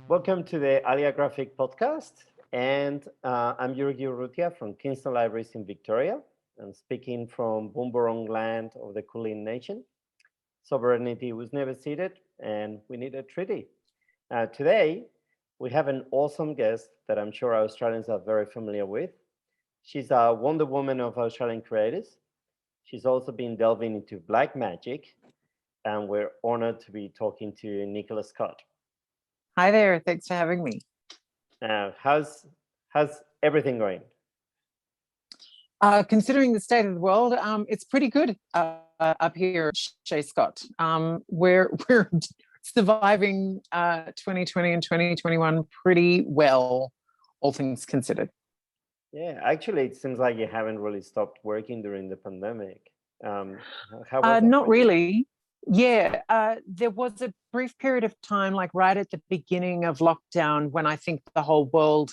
Welcome to the Alia Graphic podcast. And I'm Greg Rucka from Kingston Libraries in Victoria. I'm speaking from Boomberong land of the Kulin Nation. Sovereignty was never ceded, and we need a treaty. Today, we have an awesome guest that I'm sure Australians are very familiar with. She's a Wonder Woman of Australian creators. She's also been delving into black magic, and we're honored to be talking to Nicola Scott. Hi there. Thanks for having me. How's everything going? Considering the state of the world, it's pretty good up here, Shay Scott. We're surviving 2020 and 2021 pretty well, all things considered. Yeah, actually, it seems like you haven't really stopped working during the pandemic. How was Not really. Yeah, there was a brief period of time, like right at the beginning of lockdown, when I think the whole world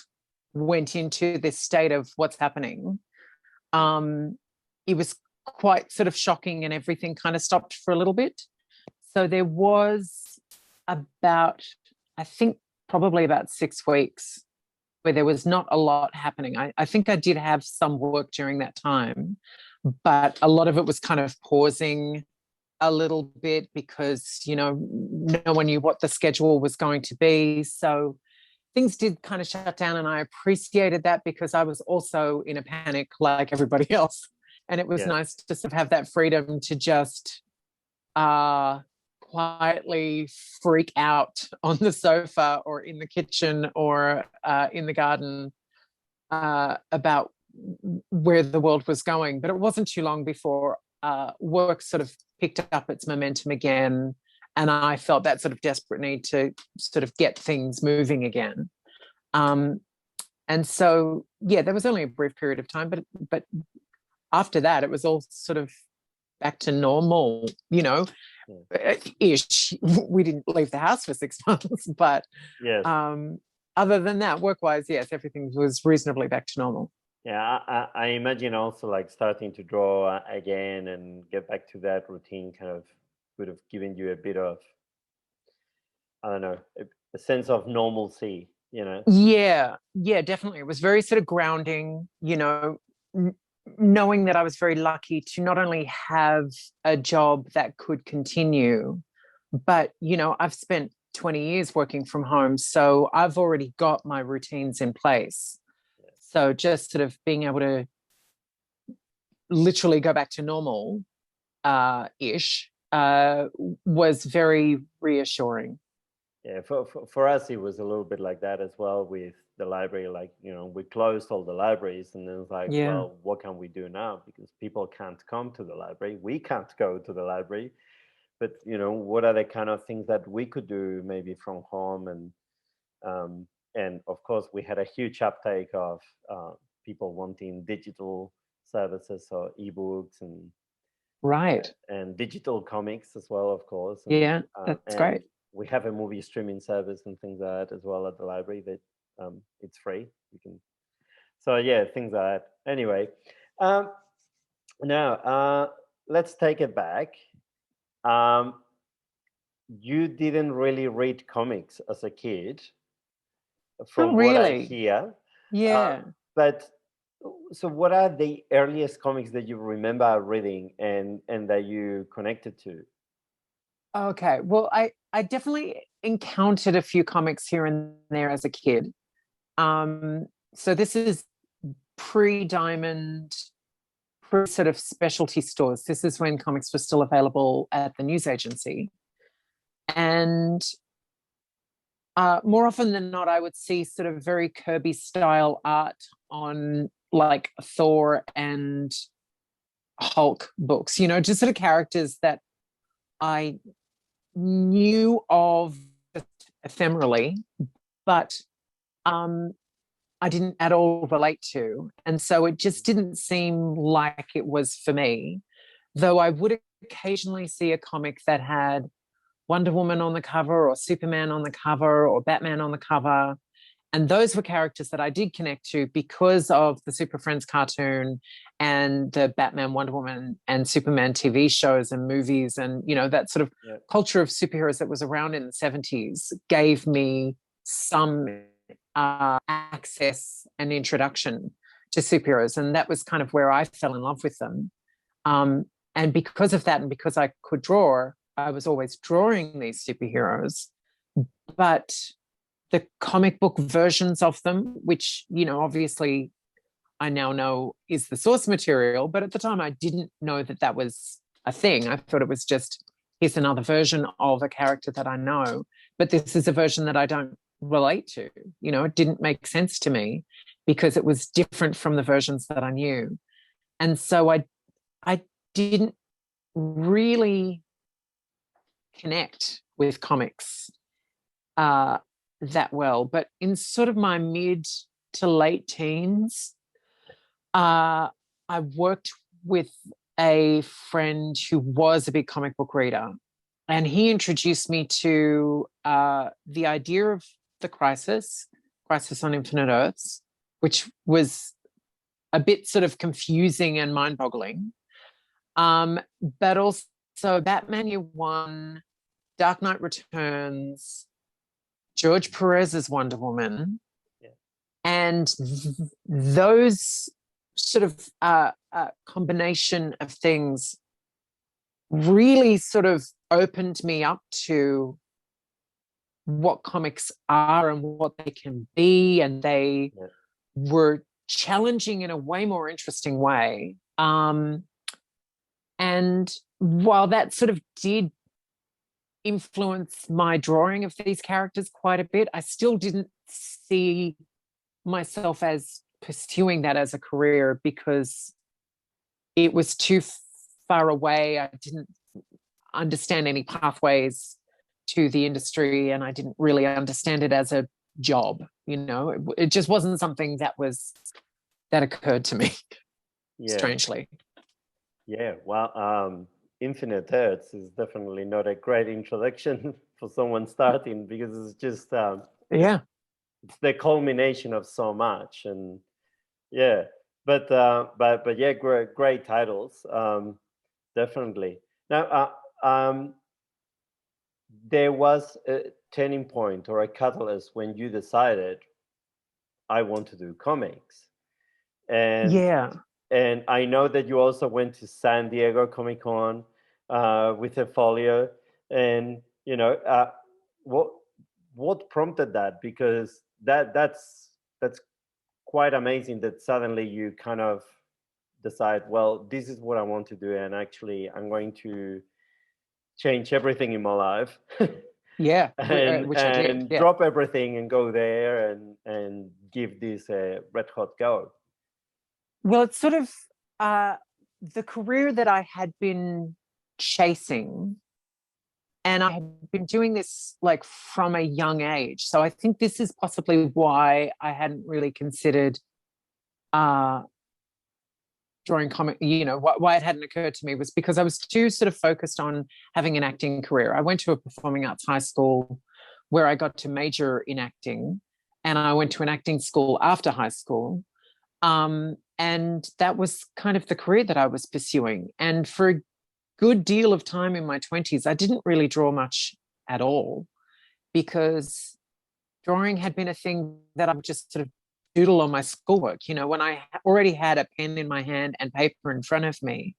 went into this state of what's happening. It was quite sort of shocking and everything kind of stopped for a little bit. So there was I think probably about 6 weeks where there was not a lot happening. I think I did have some work during that time, but a lot of it was kind of pausing a little bit because, no one knew what the schedule was going to be. So things did kind of shut down, and I appreciated that because I was also in a panic like everybody else. And it was nice to sort of have that freedom to just quietly freak out on the sofa or in the kitchen or in the garden about where the world was going. But it wasn't too long before work sort of picked up its momentum again, and I felt that sort of desperate need to sort of get things moving again. And so, there was only a brief period of time, but after that, it was all sort of back to normal, ish. We didn't leave the house for 6 months, but other than that, work-wise, yes, everything was reasonably back to normal. Yeah, I imagine also like starting to draw again and get back to that routine kind of would have given you a bit of, I don't know, a sense of normalcy, Yeah, definitely. It was very sort of grounding, knowing that I was very lucky to not only have a job that could continue, but, I've spent 20 years working from home, so I've already got my routines in place. So just sort of being able to literally go back to normal ish was very reassuring. Yeah, for us, it was a little bit like that as well with the library. Like, we closed all the libraries, and then it's like, well, what can we do now? Because people can't come to the library. We can't go to the library. But, what are the kind of things that we could do maybe from home? And of course, we had a huge uptake of people wanting digital services or ebooks and digital comics as well, of course. And, that's great. We have a movie streaming service and things like that as well at the library that it's free. You can. So things like that. Anyway, now let's take it back. You didn't really read comics as a kid. From what I hear. But so what are the earliest comics that you remember reading and that you connected to? Okay. Well, I definitely encountered a few comics here and there as a kid. So this is pre-Diamond, pre-sort of specialty stores. This is when comics were still available at the news agency. And more often than not, I would see sort of very Kirby style art on like Thor and Hulk books, just sort of characters that I knew of ephemerally, but I didn't at all relate to. And so it just didn't seem like it was for me, though I would occasionally see a comic that had Wonder Woman on the cover or Superman on the cover or Batman on the cover. And those were characters that I did connect to because of the Super Friends cartoon and the Batman, Wonder Woman and Superman TV shows and movies. And, that sort of culture of superheroes that was around in the 70s gave me some access and introduction to superheroes, and that was kind of where I fell in love with them. And because of that, and because I could draw, I was always drawing these superheroes. But the comic book versions of them, which, you know, obviously I now know is the source material, but at the time I didn't know that that was a thing. I thought it was just, here's another version of a character that I know, but this is a version that I don't relate to. You know, it didn't make sense to me because it was different from the versions that I knew. And so I didn't really connect with comics that well. But in sort of my mid to late teens, I worked with a friend who was a big comic book reader, and he introduced me to the idea of the Crisis on Infinite Earths, which was a bit sort of confusing and mind-boggling. But also Batman Year One, Dark Knight Returns, George Perez's Wonder Woman, and those sort of combination of things really sort of opened me up to what comics are and what they can be, and they were challenging in a way more interesting way. And while that sort of did influence my drawing of these characters quite a bit, I still didn't see myself as pursuing that as a career because it was too far away. I didn't understand any pathways to the industry, and I didn't really understand it as a job. You know, it just wasn't something that occurred to me. Strangely. Yeah, well, Infinite Earths is definitely not a great introduction for someone starting, because it's just it's the culmination of so much. And but yeah, great titles, definitely. Now, there was a turning point or a catalyst when you decided, I want to do comics. And I know that you also went to San Diego Comic Con with a folio, and you know, what prompted that? Because that's quite amazing that suddenly you kind of decide, well, this is what I want to do, and actually I'm going to change everything in my life. Which I did. Drop everything and go there and give this a red hot go. Well, it's sort of the career that I had been chasing, and I had been doing this like from a young age. So I think this is possibly why I hadn't really considered drawing comic, you know, why it hadn't occurred to me was because I was too sort of focused on having an acting career. I went to a performing arts high school where I got to major in acting, and I went to an acting school after high school. And that was kind of the career that I was pursuing. And for a good deal of time in my 20s, I didn't really draw much at all, because drawing had been a thing that I would just sort of doodle on my schoolwork. You know, when I already had a pen in my hand and paper in front of me,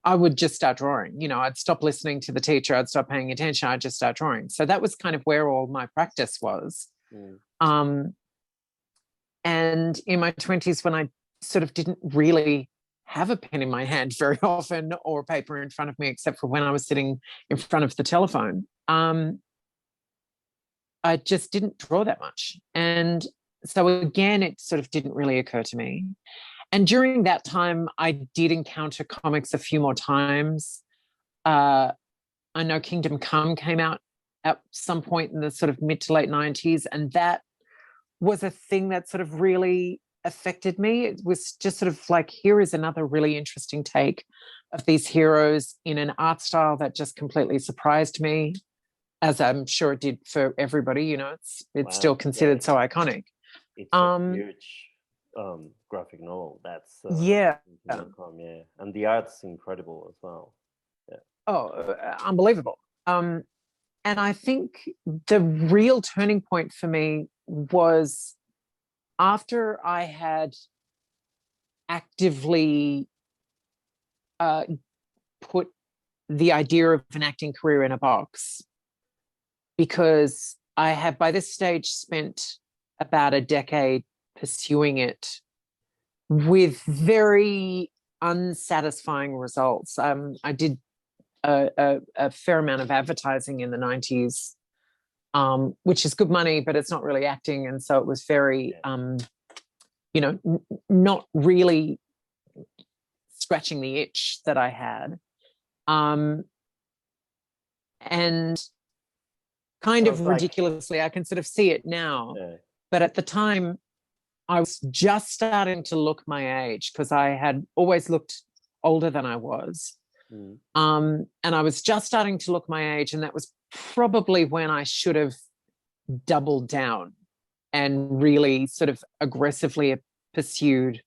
I would just start drawing. You know, I'd stop listening to the teacher, I'd stop paying attention, I'd just start drawing. So that was kind of where all my practice was. And in my 20s, when I sort of didn't really have a pen in my hand very often or paper in front of me, except for when I was sitting in front of the telephone, I just didn't draw that much. And so again, it sort of didn't really occur to me. And during that time, I did encounter comics a few more times. I know Kingdom Come came out at some point in the sort of mid to late 90s, and that was a thing that sort of really affected me. It was just sort of like, here is another really interesting take of these heroes in an art style that just completely surprised me, as I'm sure it did for everybody. You know, it's still considered so iconic. It's a huge graphic novel. That's and the art's incredible as well. Unbelievable. And I think the real turning point for me was after I had actively put the idea of an acting career in a box, because I have by this stage spent about a decade pursuing it with very unsatisfying results. I did a fair amount of advertising in the 90s, which is good money, but it's not really acting. And so it was very, not really scratching the itch that I had. And kind of ridiculously, I can sort of see it now. Yeah. But at the time, I was just starting to look my age, because I had always looked older than I was. And I was just starting to look my age, and that was probably when I should have doubled down and really sort of aggressively pursued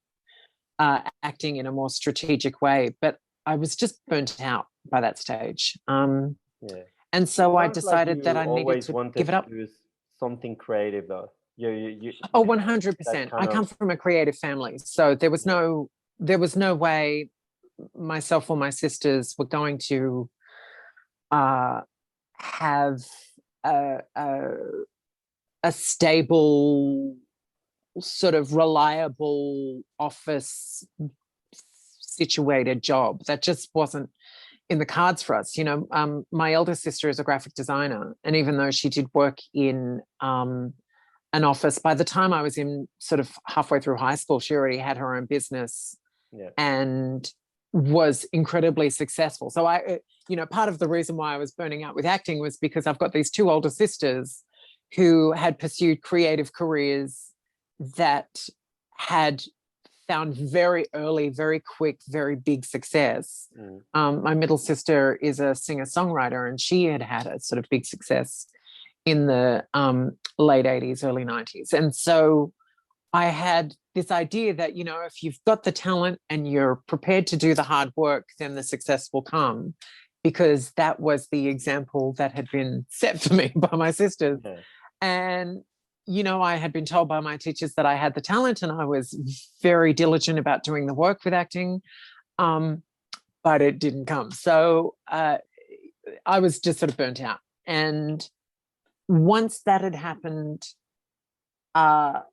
acting in a more strategic way. But I was just burnt out by that stage. And so I decided that I needed to give it up. Do something creative, though. 100%. I come from a creative family, so there was no way myself or my sisters were going to have a stable, sort of reliable office situated job. That just wasn't in the cards for us. My elder sister is a graphic designer, and even though she did work in an office, by the time I was in sort of halfway through high school, she already had her own business and was incredibly successful. So part of the reason why I was burning out with acting was because I've got these two older sisters who had pursued creative careers that had found very early, very quick, very big success. My middle sister is a singer-songwriter, and she had a sort of big success in the late 80s, early 90s. And so I had this idea that, if you've got the talent and you're prepared to do the hard work, then the success will come, because that was the example that had been set for me by my sisters. And I had been told by my teachers that I had the talent, and I was very diligent about doing the work with acting, but it didn't come. So I was just sort of burnt out. And once that had happened, I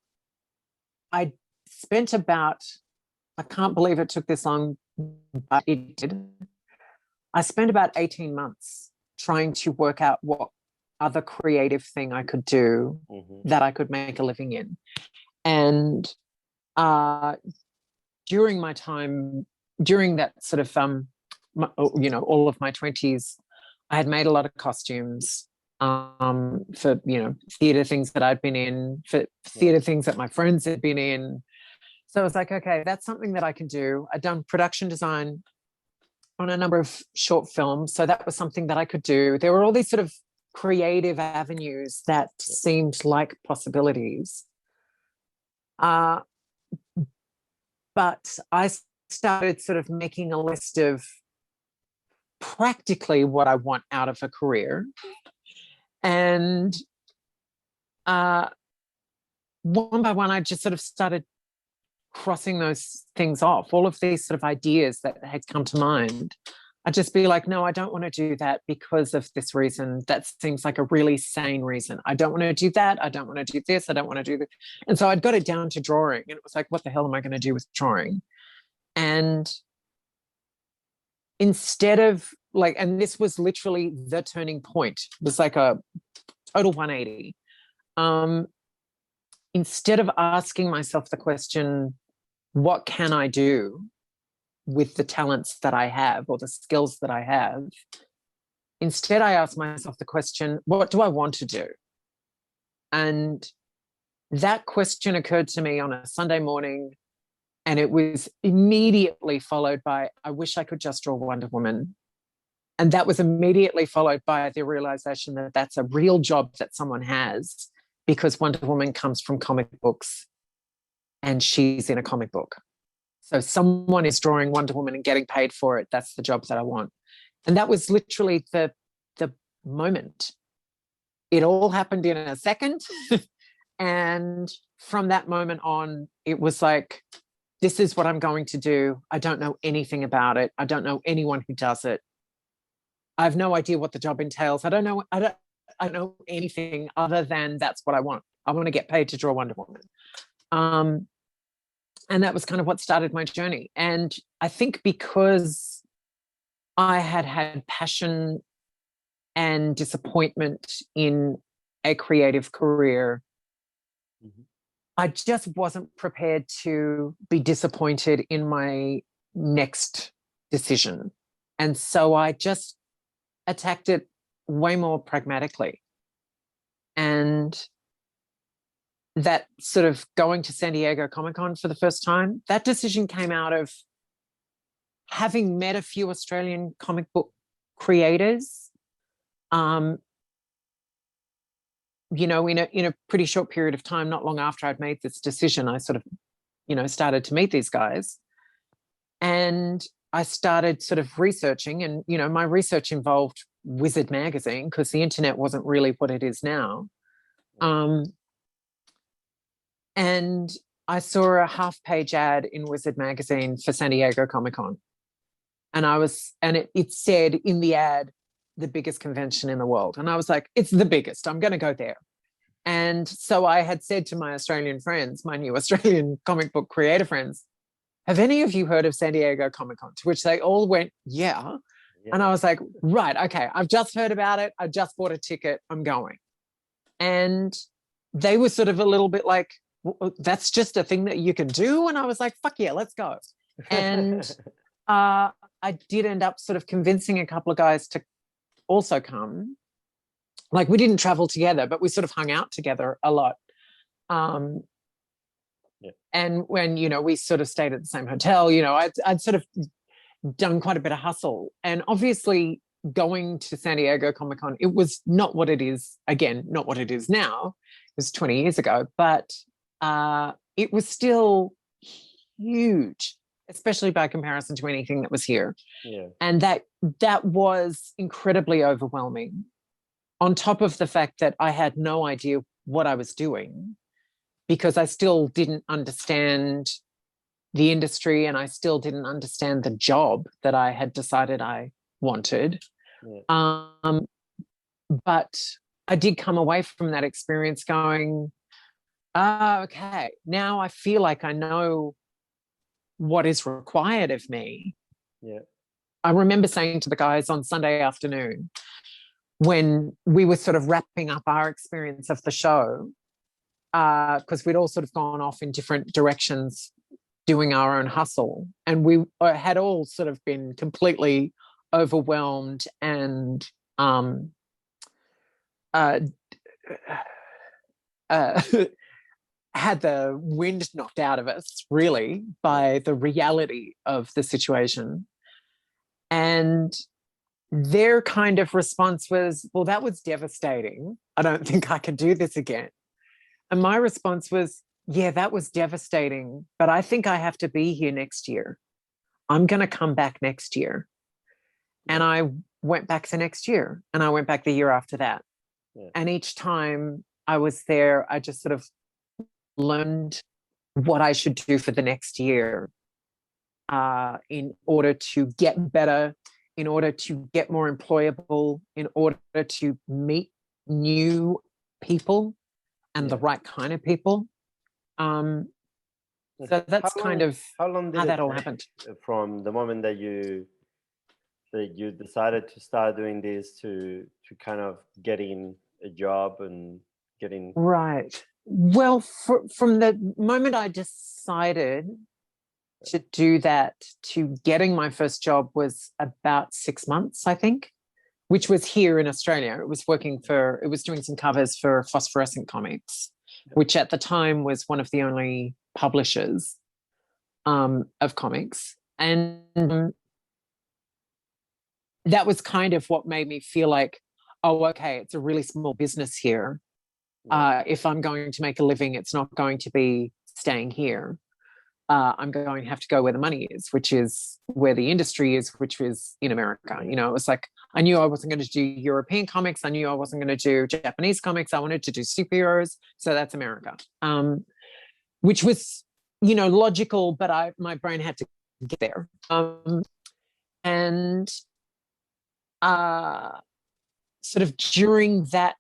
spent about, I can't believe it took this long, but it did. I spent about 18 months trying to work out what other creative thing I could do that I could make a living in. And during my time, during that sort of, all of my 20s, I had made a lot of costumes for, theatre things that I'd been in, for theatre things that my friends had been in. So I was like, okay, that's something that I can do. I'd done production design on a number of short films, so that was something that I could do. There were all these sort of creative avenues that seemed like possibilities. But I started sort of making a list of practically what I want out of a career. And one by one, I just sort of started crossing those things off, all of these sort of ideas that had come to mind. I'd just be like, no, I don't want to do that because of this reason. That seems like a really sane reason. I don't want to do that. I don't want to do this. I don't want to do that. And so I'd got it down to drawing, and it was like, what the hell am I going to do with drawing? And instead of and this was literally the turning point. It was like a total 180. Instead of asking myself the question, what can I do with the talents that I have or the skills that I have? Instead, I asked myself the question, what do I want to do? And that question occurred to me on a Sunday morning, and it was immediately followed by, I wish I could just draw Wonder Woman. And that was immediately followed by the realization that that's a real job that someone has, because Wonder Woman comes from comic books and she's in a comic book. So someone is drawing Wonder Woman and getting paid for it. That's the job that I want. And that was literally the moment. it all happened in a second. And from that moment on, it was like, this is what I'm going to do. I don't know anything about it. I don't know anyone who does it. I have no idea what the job entails. I don't know anything other than that's what I want. I want to get paid to draw Wonder Woman. And that was kind of what started my journey. And I think because I had passion and disappointment in a creative career, I just wasn't prepared to be disappointed in my next decision. And so I just attacked it way more pragmatically. And that sort of going to San Diego Comic-Con for the first time, that decision came out of having met a few Australian comic book creators, you know, in a pretty short period of time, not long after I'd made this decision, I sort of, you know, started to meet these guys. And I started sort of researching, and, you know, my research involved Wizard magazine because the internet wasn't really what it is now. And I saw a half-page ad in Wizard magazine for San Diego Comic-Con. And it said in the ad, the biggest convention in the world. And I was like, it's the biggest. I'm going to go there. And so I had said to my Australian friends, my new Australian comic book creator friends, have any of you heard of San Diego Comic-Con? To which they all went, yeah. And I was like, right, okay, I've just heard about it. I just bought a ticket. I'm going. And they were sort of a little bit like, that's just a thing that you can do. And I was like, fuck yeah, let's go. And I did end up sort of convincing a couple of guys to also come. Like, we didn't travel together, but we sort of hung out together a lot. And when, you know, we sort of stayed at the same hotel, you know, I'd sort of done quite a bit of hustle. And obviously going to San Diego Comic-Con, it was not what it is, again, not what it is now. It was 20 years ago, but it was still huge, especially by comparison to anything that was here. And that was incredibly overwhelming, on top of the fact that I had no idea what I was doing, because I still didn't understand the industry and I still didn't understand the job that I had decided I wanted. But I did come away from that experience going, okay, now I feel like I know what is required of me. I remember saying to the guys on Sunday afternoon, when we were sort of wrapping up our experience of the show, because we'd all sort of gone off in different directions doing our own hustle, and we had all sort of been completely overwhelmed and had the wind knocked out of us, really, by the reality of the situation. And their kind of response was, well, that was devastating. I don't think I can do this again. And my response was, yeah, that was devastating, but I think I have to be here next year. I'm going to come back next year. And I went back the next year, and I went back the year after that. And each time I was there, I just sort of learned what I should do for the next year in order to get better, in order to get more employable, in order to meet new people and the right kind of people. So that's kind of how that all happened. From the moment that you decided to start doing this to kind of getting a job and getting... Right. Well, from the moment I decided to do that to getting my first job was about 6 months, I think, which was here in Australia. It was doing some covers for Phosphorescent Comics, which at the time was one of the only publishers of comics. And that was kind of what made me feel like, oh, okay, it's a really small business here. If I'm going to make a living, it's not going to be staying here. I'm going to have to go where the money is, which is where the industry is, which is in America. You know, it was like, I knew I wasn't going to do European comics. I knew I wasn't going to do Japanese comics. I wanted to do superheroes. So that's America, which was, logical, but my brain had to get there. And sort of during that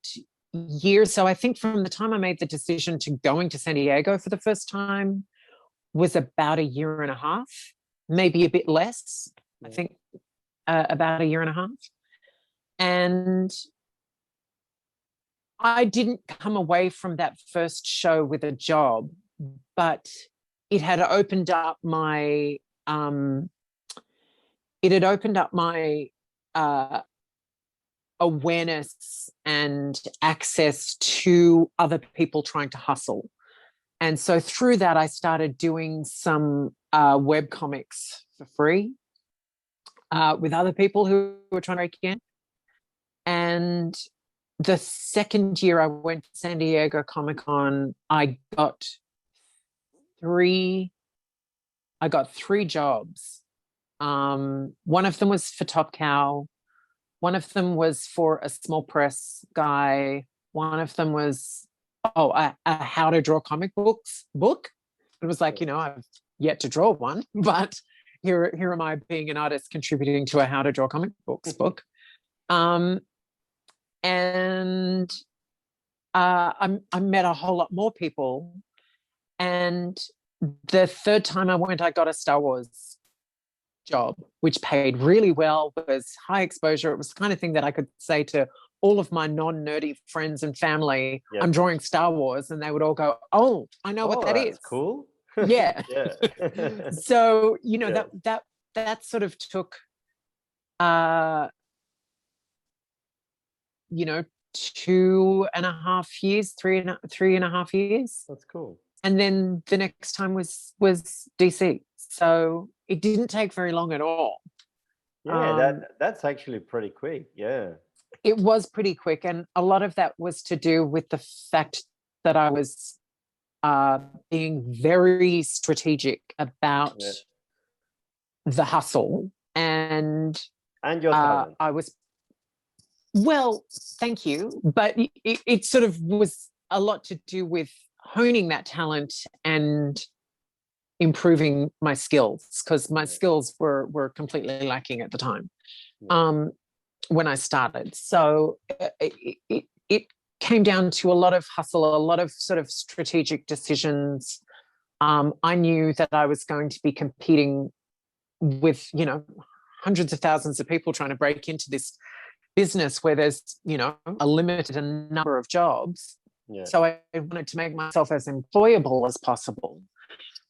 year, so I think from the time I made the decision to going to San Diego for the first time was about a year and a half, maybe a bit less. I think about a year and a half. And I didn't come away from that first show with a job, but it had opened up my awareness and access to other people trying to hustle. And so through that, I started doing some web comics for free with other people who were trying to break in. And the second year I went to San Diego Comic-Con, I got three jobs. One of them was for Top Cow. One of them was for a small press guy. One of them was a how to draw comic books book. It was like, I've yet to draw one, but here am I being an artist contributing to a how to draw comic books book. And I met a whole lot more people. And the third time I went, I got a Star Wars job, which paid really well, was high exposure. It was the kind of thing that I could say to all of my non-nerdy friends and family, I'm drawing Star Wars, and they would all go, oh, I know what that is. Cool. Yeah. So, that sort of took, 2.5 years, three and a half years. That's cool. And then the next time was DC. So it didn't take very long at all. Yeah, that's actually pretty quick. Yeah. It was pretty quick. And a lot of that was to do with the fact that I was being very strategic about the hustle. And your talent. I was, well, thank you. But it sort of was a lot to do with honing that talent and improving my skills, because my skills were completely lacking at the time when I started. So it came down to a lot of hustle, a lot of sort of strategic decisions. I knew that I was going to be competing with, hundreds of thousands of people trying to break into this business where there's, a limited number of jobs. Yeah. So I wanted to make myself as employable as possible.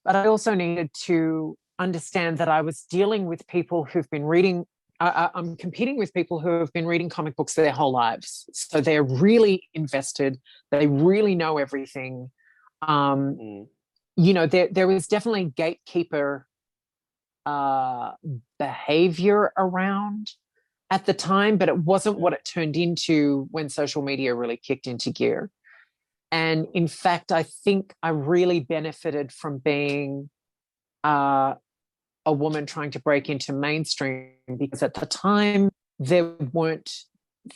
But I also needed to understand that I was dealing with people who've been reading, I'm competing with people who have been reading comic books their whole lives. So they're really invested. They really know everything. There was definitely gatekeeper behavior around at the time, but it wasn't what it turned into when social media really kicked into gear. And in fact, I think I really benefited from being a woman trying to break into mainstream, because at the time there weren't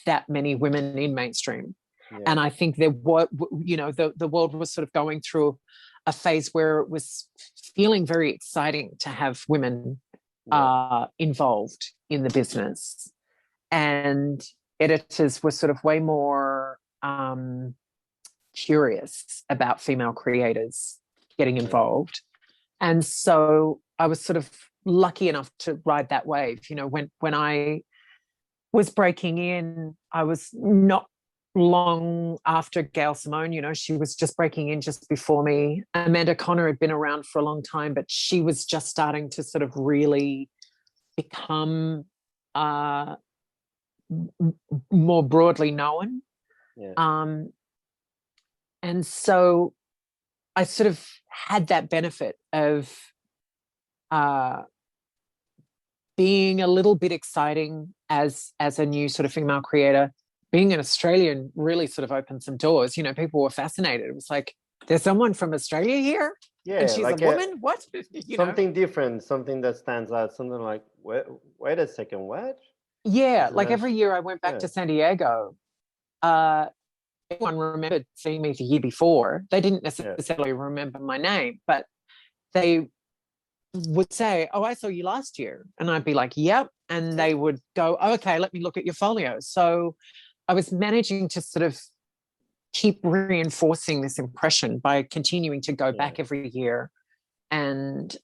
that many women in mainstream. Yeah. And I think there was, the world was sort of going through a phase where it was feeling very exciting to have women involved in the business. And editors were sort of way more curious about female creators getting involved. And so I was sort of lucky enough to ride that wave. When I was breaking in, I was not long after Gail Simone. She was just breaking in just before me. Amanda Connor had been around for a long time, but she was just starting to sort of really become more broadly known. Yeah. And so I sort of had that benefit of being a little bit exciting as a new sort of female creator. Being an Australian really sort of opened some doors. People were fascinated. It was like, there's someone from Australia here? Yeah, and she's like a woman? What? Something different, something that stands out, something like, wait a second, what? Yeah, Isn't like it? every year I went back Yeah. to San Diego. Everyone remembered seeing me the year before. They didn't Yeah. necessarily remember my name, but they would say, "Oh, I saw you last year," and I'd be like, "Yep," and they would go, oh, "Okay, let me look at your folio." So I was managing to sort of keep reinforcing this impression by continuing to go Yeah. back every year and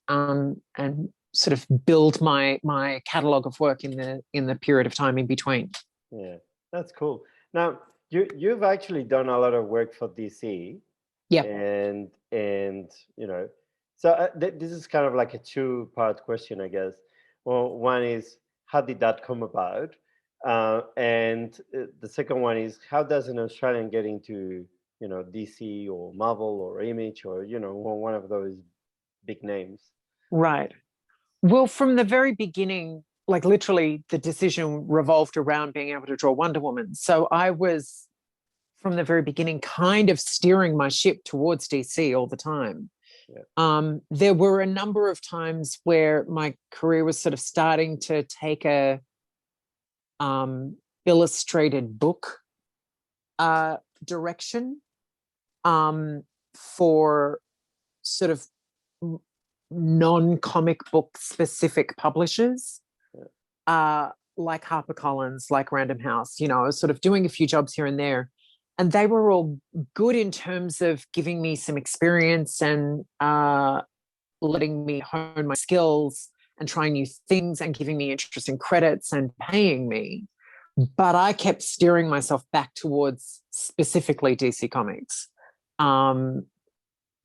sort of build my catalog of work in the period of time in between. Yeah. That's cool. Now, you've actually done a lot of work for DC, Yeah. and so this is kind of like a two-part question, I guess. Well, one is, how did that come about? And the second one is, how does an Australian get into DC or Marvel or Image or one of those big names? Right. Well, from the very beginning, like literally the decision revolved around being able to draw Wonder Woman. So I was, from the very beginning, kind of steering my ship towards DC all the time. Yeah. There were a number of times where my career was sort of starting to take a illustrated book direction for sort of non-comic book specific publishers, like HarperCollins, like Random House. I was sort of doing a few jobs here and there, and they were all good in terms of giving me some experience and letting me hone my skills and trying new things and giving me interesting credits and paying me. But I kept steering myself back towards specifically DC Comics.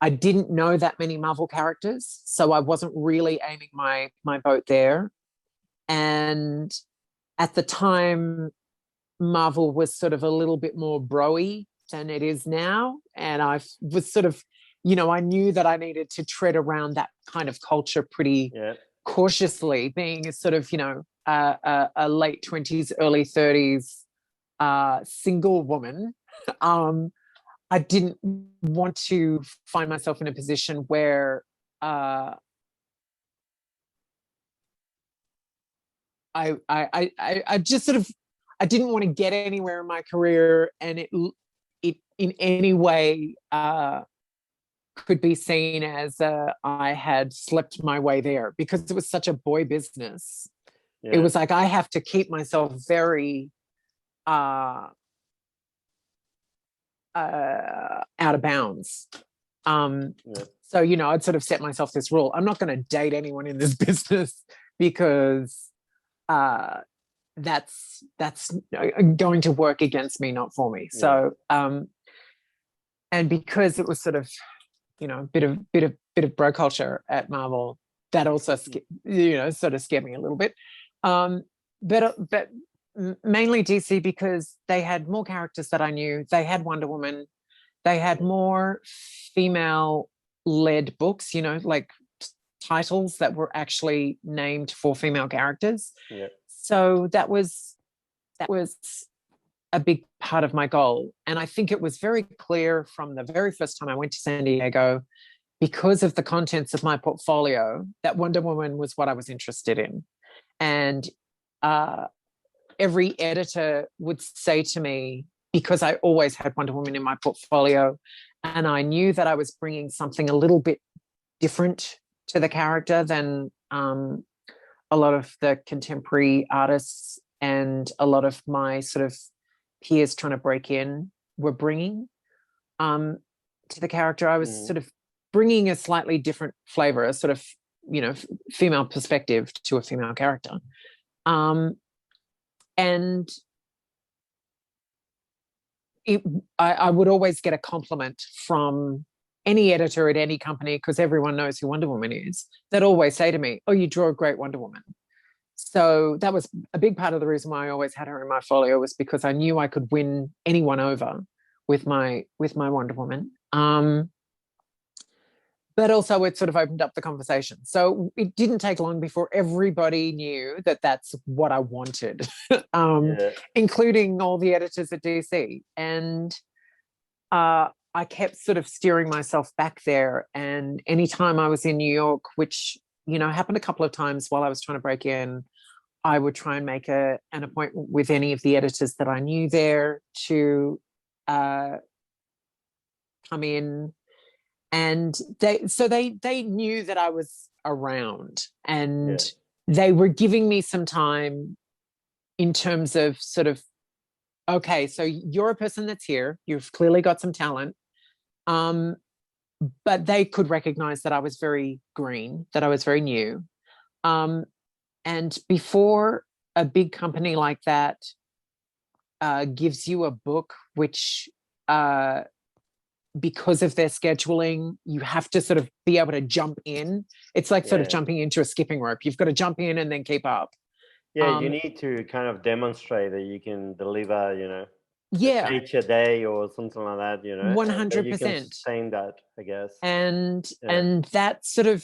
I didn't know that many Marvel characters, so I wasn't really aiming my boat there. And at the time, Marvel was sort of a little bit more bro-y than it is now. And I was sort of, I knew that I needed to tread around that kind of culture pretty cautiously, being a sort of, a late 20s, early 30s single woman. I didn't want to find myself in a position where I just sort of, I didn't want to get anywhere in my career, and it in any way could be seen as I had slept my way there, because it was such a boy business. Yeah. It was like I have to keep myself very out of bounds. So, I'd sort of set myself this rule: I'm not going to date anyone in this business, because that's going to work against me, not for me. So, and because it was sort of, a bit of bro culture at Marvel, that also sort of scared me a little bit. But mainly DC, because they had more characters that I knew. They had Wonder Woman. They had more female-led books, like titles that were actually named for female characters. Yeah. So that was a big part of my goal. And I think it was very clear from the very first time I went to San Diego, because of the contents of my portfolio, that Wonder Woman was what I was interested in. And every editor would say to me, because I always had Wonder Woman in my portfolio, and I knew that I was bringing something a little bit different to the character than a lot of the contemporary artists and a lot of my sort of peers trying to break in were bringing to the character. I was sort of bringing a slightly different flavor, a sort of, female perspective to a female character. And I would always get a compliment from any editor at any company, because everyone knows who Wonder Woman is, that always say to me, "Oh, you draw a great Wonder Woman." So that was a big part of the reason why I always had her in my folio, was because I knew I could win anyone over with my Wonder Woman. But also it sort of opened up the conversation. So it didn't take long before everybody knew that that's what I wanted, including all the editors at DC. And I kept sort of steering myself back there. And anytime I was in New York, which, happened a couple of times while I was trying to break in, I would try and make an appointment with any of the editors that I knew there to come in. And they knew that I was around, and they were giving me some time in terms of sort of, okay, so you're a person that's here, you've clearly got some talent, but they could recognize that I was very green, that I was very new. And before a big company like that gives you a book, which because of their scheduling, you have to sort of be able to jump in. It's like sort of jumping into a skipping rope. You've got to jump in and then keep up. Yeah, you need to kind of demonstrate that you can deliver, a page a day or something like that, 100%. You can sustain that, I guess. And that sort of,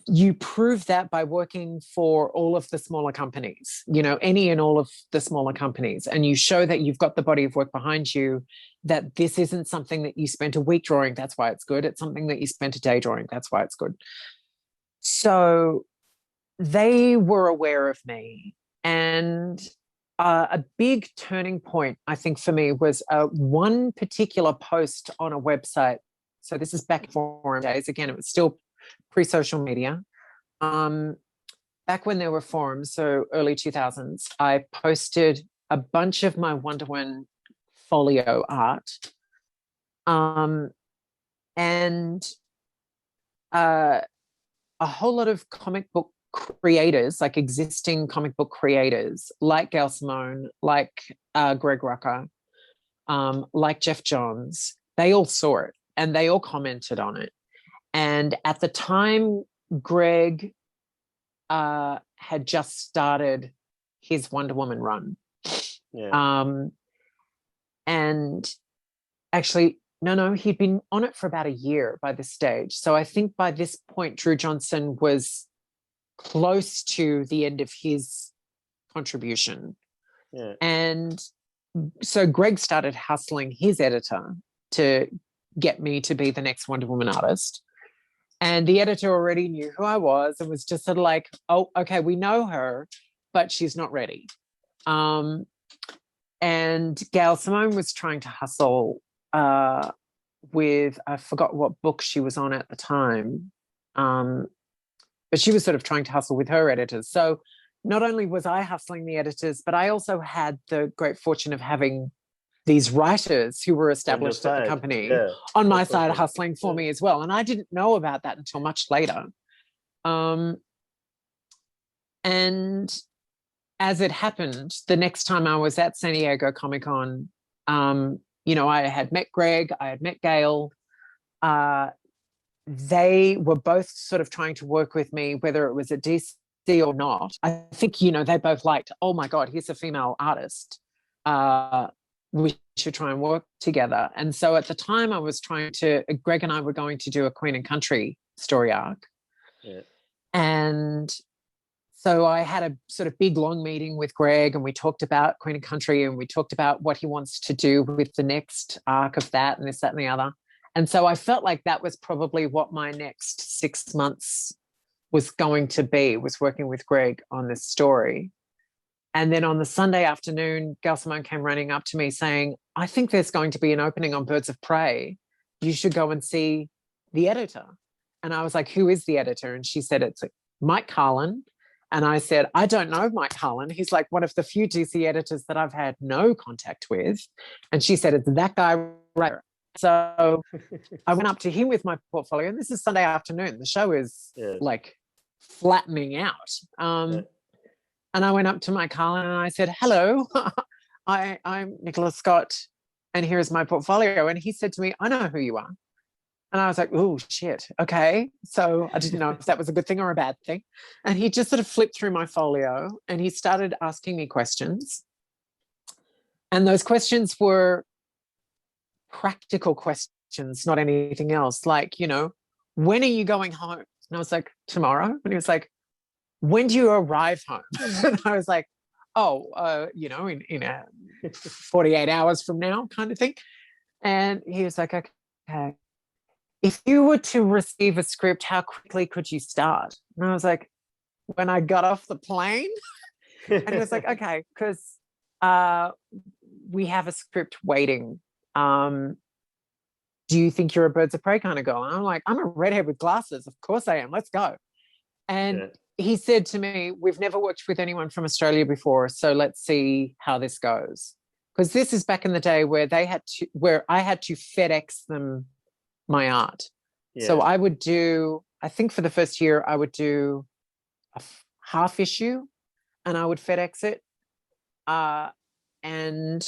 you prove that by working for all of the smaller companies, any and all of the smaller companies, and you show that you've got the body of work behind you, that this isn't something that you spent a week drawing, that's why it's good. It's something that you spent a day drawing, that's why it's good. So they were aware of me. And a big turning point, I think, for me was one particular post on a website. So this is back in forum days. Again, it was still pre-social media. Back when there were forums, so early 2000s, I posted a bunch of my Wonder Woman folio art. And a whole lot of comic book creators, like existing comic book creators, like Gail Simone, like Greg Rucka, like Jeff Johns, they all saw it and they all commented on it. And at the time, Greg had just started his Wonder Woman run. And actually, no, he'd been on it for about a year by this stage. So I think by this point, Drew Johnson was close to the end of his contribution. And so Greg started hustling his editor to get me to be the next Wonder Woman artist. And the editor already knew who I was and was just sort of like, oh, okay, we know her, but she's not ready. And Gail Simone was trying to hustle with, I forgot what book she was on at the time, but she was sort of trying to hustle with her editors. So not only was I hustling the editors, but I also had the great fortune of having these writers who were established at the company on my side hustling for me as well. And I didn't know about that until much later. And as it happened, the next time I was at San Diego Comic-Con, I had met Greg, I had met Gail. They were both sort of trying to work with me, whether it was at DC or not. I think, they both liked, oh my God, here's a female artist. We should try and work together. And so at the time Greg and I were going to do a Queen and Country story arc. And so I had a sort of big, long meeting with Greg, and we talked about Queen and Country, and we talked about what he wants to do with the next arc of that and this, that, and the other. And so I felt like that was probably what my next 6 months was going to be, was working with Greg on this story. And then on the Sunday afternoon, Gail Simone came running up to me saying, I think there's going to be an opening on Birds of Prey. You should go and see the editor. And I was like, who is the editor? And she said, it's Mike Carlin. And I said, I don't know Mike Carlin. He's like one of the few DC editors that I've had no contact with. And she said, it's that guy right there. So I went up to him with my portfolio. And this is Sunday afternoon. The show is like flattening out. And I went up to Mike Carlin and I said, hello, I'm Nicola Scott, and here's my portfolio. And he said to me, I know who you are. And I was like, oh, shit. Okay. So I didn't know if that was a good thing or a bad thing. And he just sort of flipped through my folio and he started asking me questions. And those questions were practical questions, not anything else. Like, when are you going home? And I was like, tomorrow. And he was like, when do you arrive home? And I was like, in 48 hours from now kind of thing. And he was like, okay, if you were to receive a script, how quickly could you start? And I was like, when I got off the plane. And it was like, okay, because we have a script waiting. Do you think you're a Birds of Prey kind of girl? And I'm like, I'm a redhead with glasses. Of course I am. Let's go. And he said to me, we've never worked with anyone from Australia before, so let's see how this goes. Because this is back in the day where I had to FedEx them my art. Yeah. So I would do, I think for the first year, I would do a half issue and I would FedEx it. And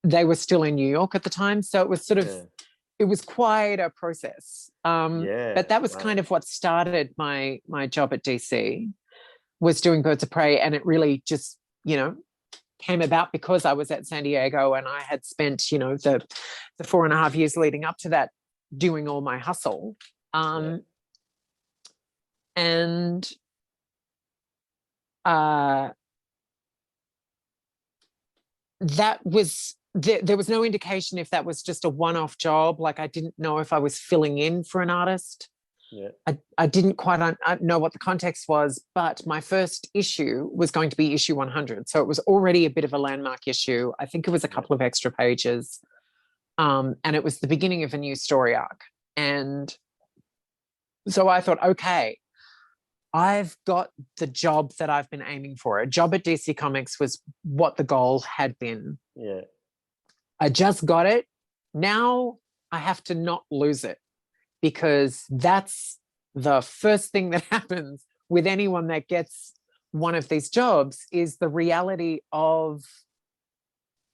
they were still in New York at the time. So it was sort of, it was quite a process. But that was kind of what started my job at DC, was doing Birds of Prey. And it really just, came about because I was at San Diego and I had spent, the 4.5 years leading up to that doing all my hustle. And that was, there was no indication if that was just a one-off job. Like, I didn't know if I was filling in for an artist. I didn't quite know what the context was, but my first issue was going to be issue 100. So it was already a bit of a landmark issue. I think it was a couple of extra pages. And it was the beginning of a new story arc. And so I thought, okay, I've got the job that I've been aiming for. A job at DC Comics was what the goal had been. I just got it. Now I have to not lose it, because that's the first thing that happens with anyone that gets one of these jobs, is the reality of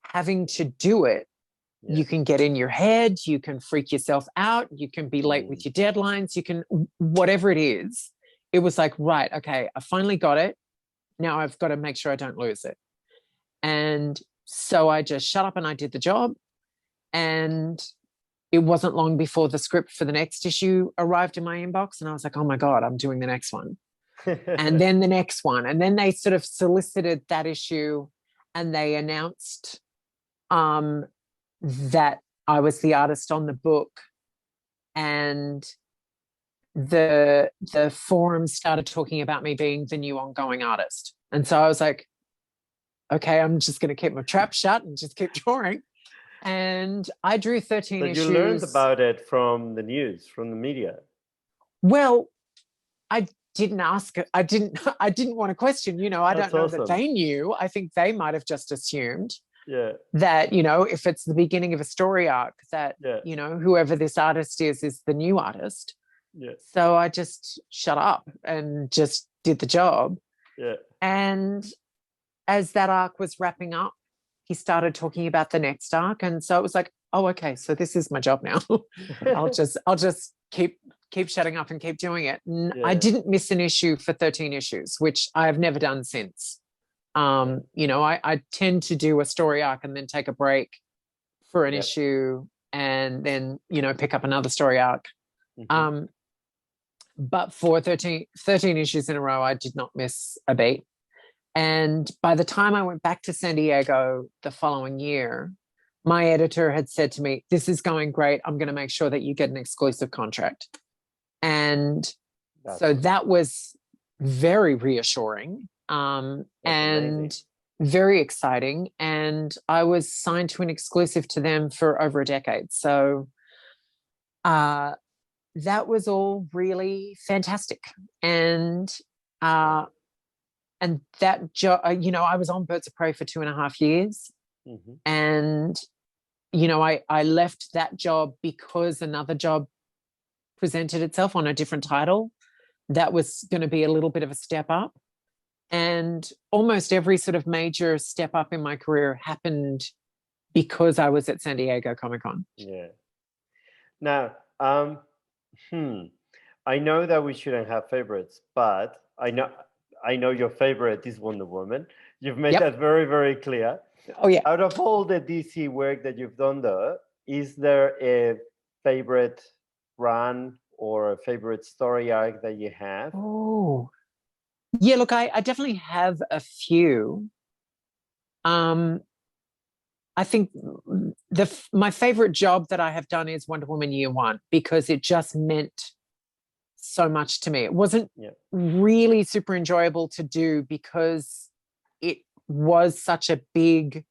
having to do it. You can get in your head, you can freak yourself out, you can be late with your deadlines, you can, whatever it is. It was like, right, okay, I finally got it. Now I've got to make sure I don't lose it. And so I just shut up and I did the job. And it wasn't long before the script for the next issue arrived in my inbox. And I was like, oh my God, I'm doing the next one. And then the next one. And then they sort of solicited that issue and they announced that I was the artist on the book. And the forum started talking about me being the new ongoing artist. And so I was like, okay, I'm just going to keep my trap shut and just keep drawing. And I drew 13 issues. You learned about it from the news, from the media? Well, I didn't ask. I didn't want to question, I don't know that they knew. I think they might have just assumed that, if it's the beginning of a story arc, that, whoever this artist is the new artist. So I just shut up and just did the job. And as that arc was wrapping up, he started talking about the next arc. And so it was like, oh, okay, so this is my job now. I'll just keep shutting up and keep doing it. I didn't miss an issue for 13 issues, which I've never done since. I tend to do a story arc and then take a break for an issue and then, pick up another story arc. But for 13 issues in a row, I did not miss a beat. And by the time I went back to San Diego the following year, my editor had said to me, this is going great. I'm going to make sure that you get an exclusive contract. And so that was very reassuring and amazing. Very exciting. And I was signed to an exclusive to them for over a decade. So that was all really fantastic. And that job, I was on Birds of Prey for 2.5 years. And, I left that job because another job presented itself on a different title. That was going to be a little bit of a step up. And almost every sort of major step up in my career happened because I was at San Diego Comic-Con. Now, I know that we shouldn't have favorites, but I know your favorite is Wonder Woman. You've made that very, very clear. Oh, yeah. Out of all the DC work that you've done though, is there a favorite run or a favorite story arc that you have? Oh, yeah, look, I definitely have a few. I think my favorite job that I have done is Wonder Woman Year One, because it just meant so much to me. It wasn't really super enjoyable to do because it was such a big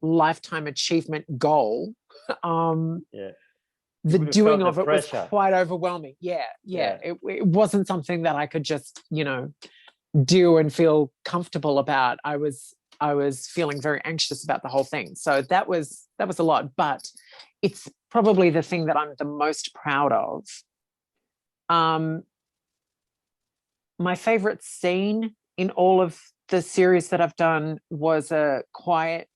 lifetime achievement goal. The doing of it was quite overwhelming. It wasn't something that I could just, do and feel comfortable about. I was feeling very anxious about the whole thing. So that was a lot, but it's probably the thing that I'm the most proud of. My favorite scene in all of the series that I've done was a quiet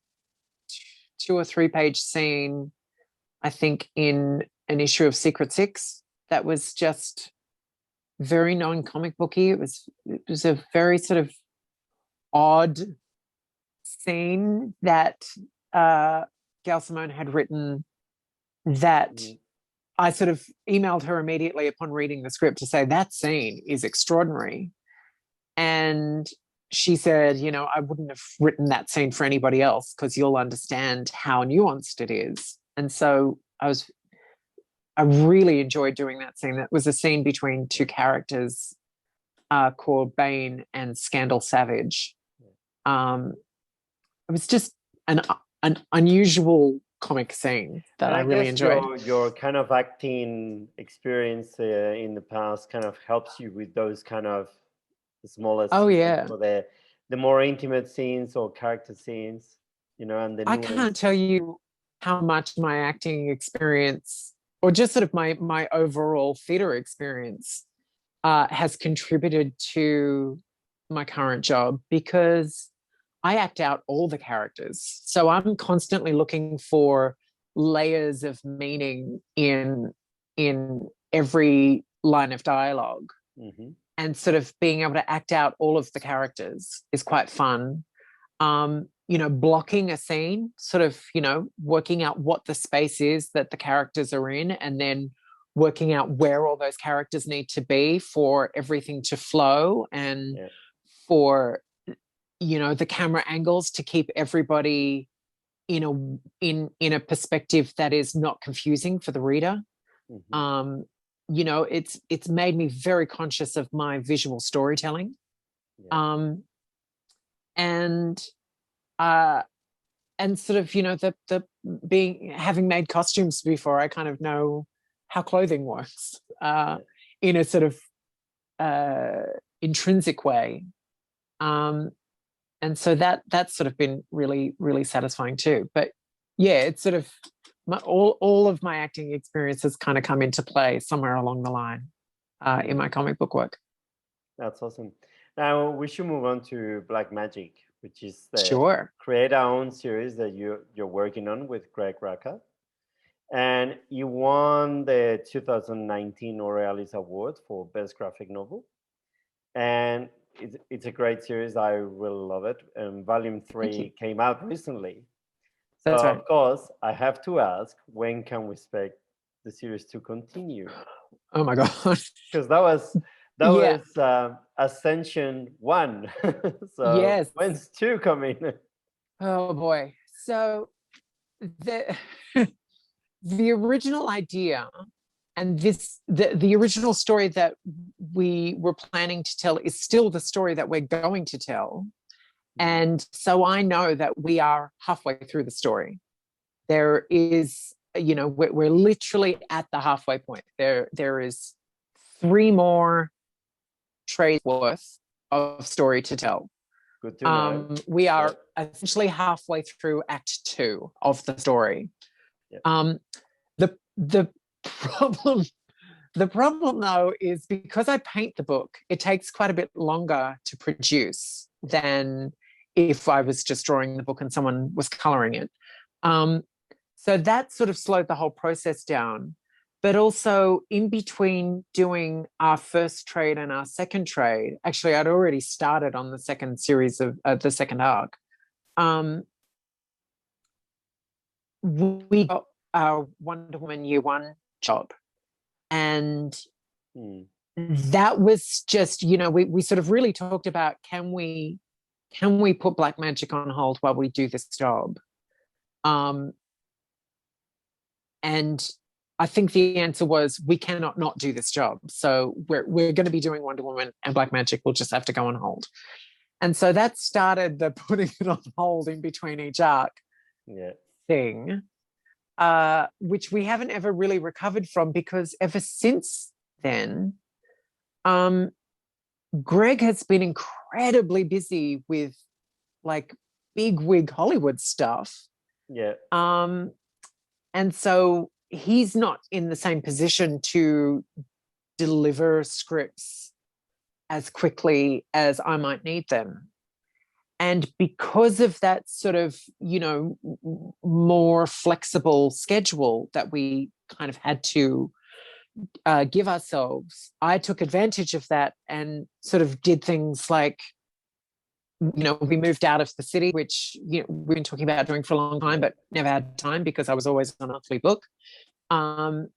2 or 3 page scene, I think, in an issue of Secret Six that was just very non-comic booky. It was a very sort of odd scene that Gail Simone had written that I sort of emailed her immediately upon reading the script to say that scene is extraordinary. And she said, I wouldn't have written that scene for anybody else because you'll understand how nuanced it is. And so I really enjoyed doing that scene. That was a scene between 2 characters called Bane and Scandal Savage. It was just an unusual comic scene that I really enjoyed. Your kind of acting experience in the past kind of helps you with those kind of the smallest, or the more intimate scenes or character scenes, and I can't tell you how much my acting experience, or just sort of my overall theatre experience, has contributed to my current job, because I act out all the characters. So I'm constantly looking for layers of meaning in every line of dialogue. And sort of being able to act out all of the characters is quite fun. Blocking a scene, sort of, working out what the space is that the characters are in, and then working out where all those characters need to be for everything to flow, and for, the camera angles to keep everybody in a perspective that is not confusing for the reader. It's made me very conscious of my visual storytelling. And sort of, the having made costumes before, I kind of know how clothing works in a sort of intrinsic way. And so that's sort of been really, really satisfying too. But yeah, it's sort of all of my acting experiences kind of come into play somewhere along the line in my comic book work. That's awesome. Now we should move on to Black Magick, which is the Create Our Own series that you're working on with Greg Rucka. And you won the 2019 Aurealis Award for Best Graphic Novel. And it's a great series. I really love it. And Volume 3 came out recently. So, of course, I have to ask, when can we expect the series to continue? Oh, my God. Because that was Ascension 1. So when's 2 coming? Oh, boy. So the original idea, and the original story that we were planning to tell is still the story that we're going to tell. And so I know that we are halfway through the story. There is, we're literally at the halfway point. There is 3 more trades worth of story to tell. Good to know. We are essentially halfway through Act 2 of the story. The problem though is because I paint the book, it takes quite a bit longer to produce than if I was just drawing the book and someone was coloring it. So that sort of slowed the whole process down. But also in between doing our first trade and our second trade, actually I'd already started on the second series of the second arc. We got our Wonder Woman Year 1 job. And that was just, we sort of really talked about, can we put Black Magick on hold while we do this job? And I think the answer was, we cannot not do this job. So we're going to be doing Wonder Woman, and Black Magick will just have to go on hold. And so that started the putting it on hold in between each arc thing, which we haven't ever really recovered from, because ever since then, Greg has been incredibly busy with like big wig Hollywood stuff. Yeah. And so he's not in the same position to deliver scripts as quickly as I might need them. And because of that sort of, you know, more flexible schedule that we kind of had to give ourselves, I took advantage of that and sort of did things like, you know, we moved out of the city, which, you know, we've been talking about doing for a long time, but never had time because I was always on a monthly book. And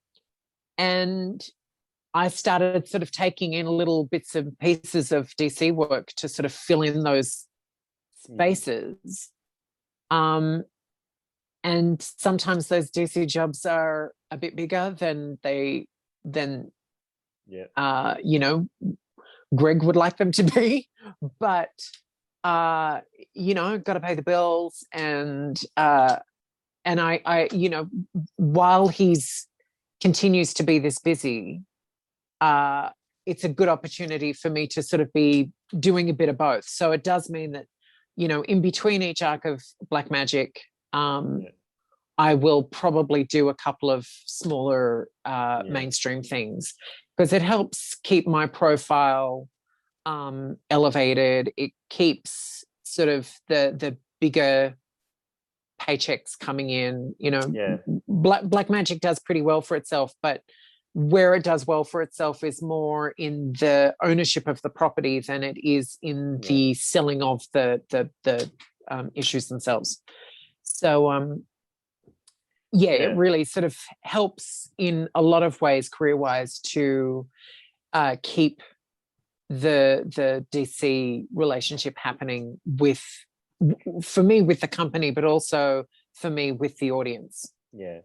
I started sort of taking in little bits and pieces of DC work to sort of fill in those spaces. And sometimes those DC jobs are a bit bigger than you know, Greg would like them to be, but you know, got to pay the bills, and I you know, while he's continues to be this busy, it's a good opportunity for me to sort of be doing a bit of both. So it does mean that, you know, in between each arc of Black Magick, I will probably do a couple of smaller mainstream things, because it helps keep my profile elevated. It keeps sort of the bigger paychecks coming in. You know, Black Magick does pretty well for itself, but where it does well for itself is more in the ownership of the property than it is in the selling of the issues themselves. So it really sort of helps in a lot of ways, career-wise, to keep the DC relationship happening for me with the company, but also for me with the audience. Yeah,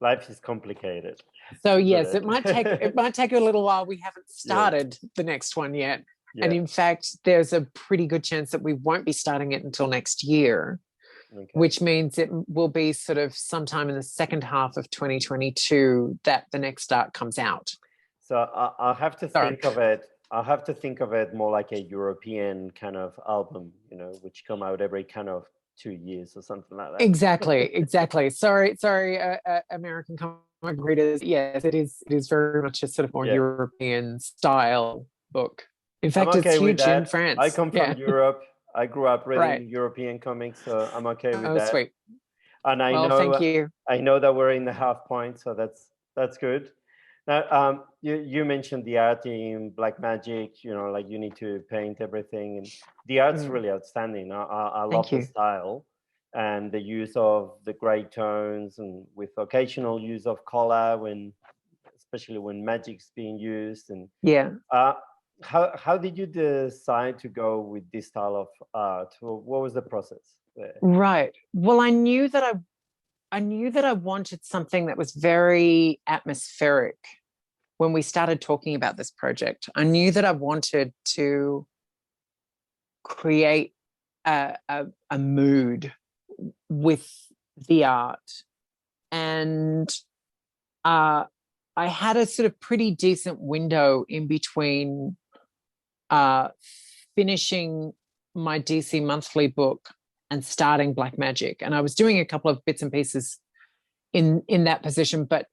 life is complicated. So yes, it might take a little while. We haven't started the next one yet, and in fact, there's a pretty good chance that we won't be starting it until next year. Okay. Which means it will be sort of sometime in the second half of 2022 that the next arc comes out. So I'll have to think of it. I'll have to think of it more like a European kind of album, you know, which come out every kind of 2 years or something like that. Exactly. Sorry, American comic readers. Yes, it is very much a sort of more European style book. In fact, it's huge in France. I come from Europe. I grew up reading European comics, so I'm okay with that. Oh, sweet. And I know, thank you. I know that we're in the half point, so that's good. Now, you mentioned the art in Black Magick. You know, like you need to paint everything, and the art's really outstanding. I love the style and the use of the gray tones, and with occasional use of color, especially when Magick's being used. And how did you decide to go with this style of art? What was the process there? Right. Well, I knew that I wanted something that was very atmospheric when we started talking about this project. I knew that I wanted to create a mood with the art, and I had a sort of pretty decent window in between finishing my DC monthly book and starting Black Magick. And I was doing a couple of bits and pieces in that position, but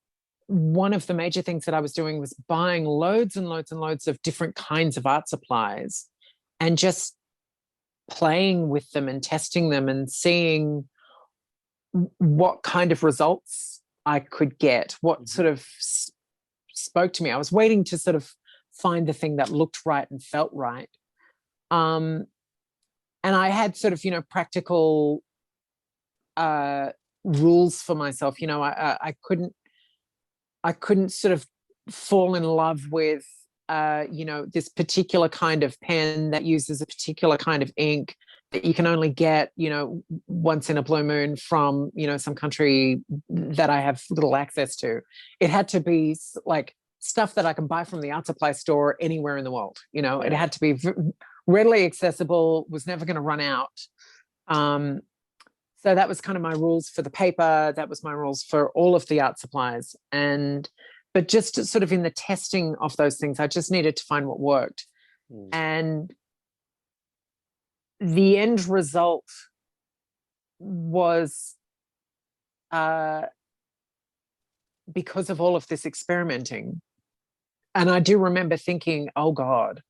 one of the major things that I was doing was buying loads and loads and loads of different kinds of art supplies and just playing with them and testing them and seeing what kind of results I could get, what sort of spoke to me. I was waiting to sort of find the thing that looked right and felt right. And I had sort of, you know, practical rules for myself. You know, I couldn't sort of fall in love with, you know, this particular kind of pen that uses a particular kind of ink that you can only get, once in a blue moon from, some country that I have little access to. It had to be like stuff that I can buy from the art supply store anywhere in the world. It had to be readily accessible, was never going to run out. So that was kind of my rules for the paper. That was my rules for all of the art supplies. But just sort of in the testing of those things, I just needed to find what worked. And the end result was, because of all of this experimenting. And I do remember thinking, oh God,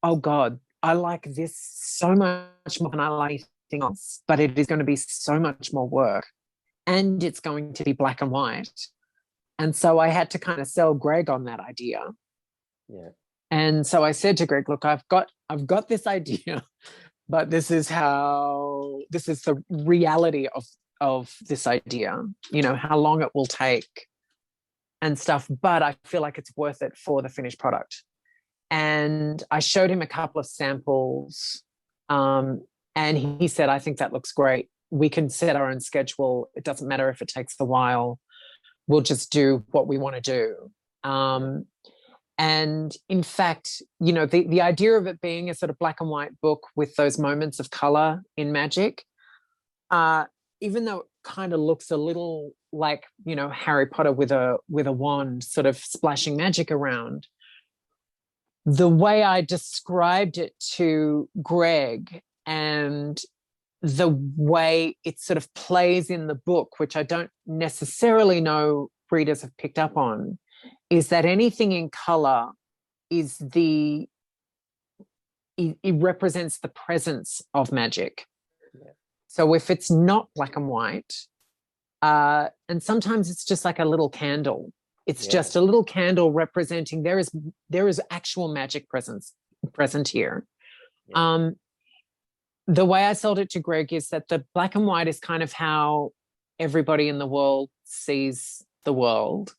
I like this so much more than I like anything else, but it is going to be so much more work, and it's going to be black and white. And so I had to kind of sell Greg on that idea. Yeah. And so I said to Greg, look, I've got this idea, but this is the reality of this idea, how long it will take and stuff, but I feel like it's worth it for the finished product. And I showed him a couple of samples, and he said, I think that looks great. We can set our own schedule. It doesn't matter if it takes a while. We'll just do what we want to do. And in fact, the idea of it being a sort of black and white book with those moments of color in Magick, even though it kind of looks a little like, Harry Potter with a wand sort of splashing magic around, the way I described it to Greg and the way it sort of plays in the book, which I don't necessarily know readers have picked up on, is that anything in color is it represents the presence of magic. Yeah. So if it's not black and white, and sometimes it's just like a little candle, it's just a little candle representing there is actual magic present here. Yeah. The way I sold it to Greg is that the black and white is kind of how everybody in the world sees the world.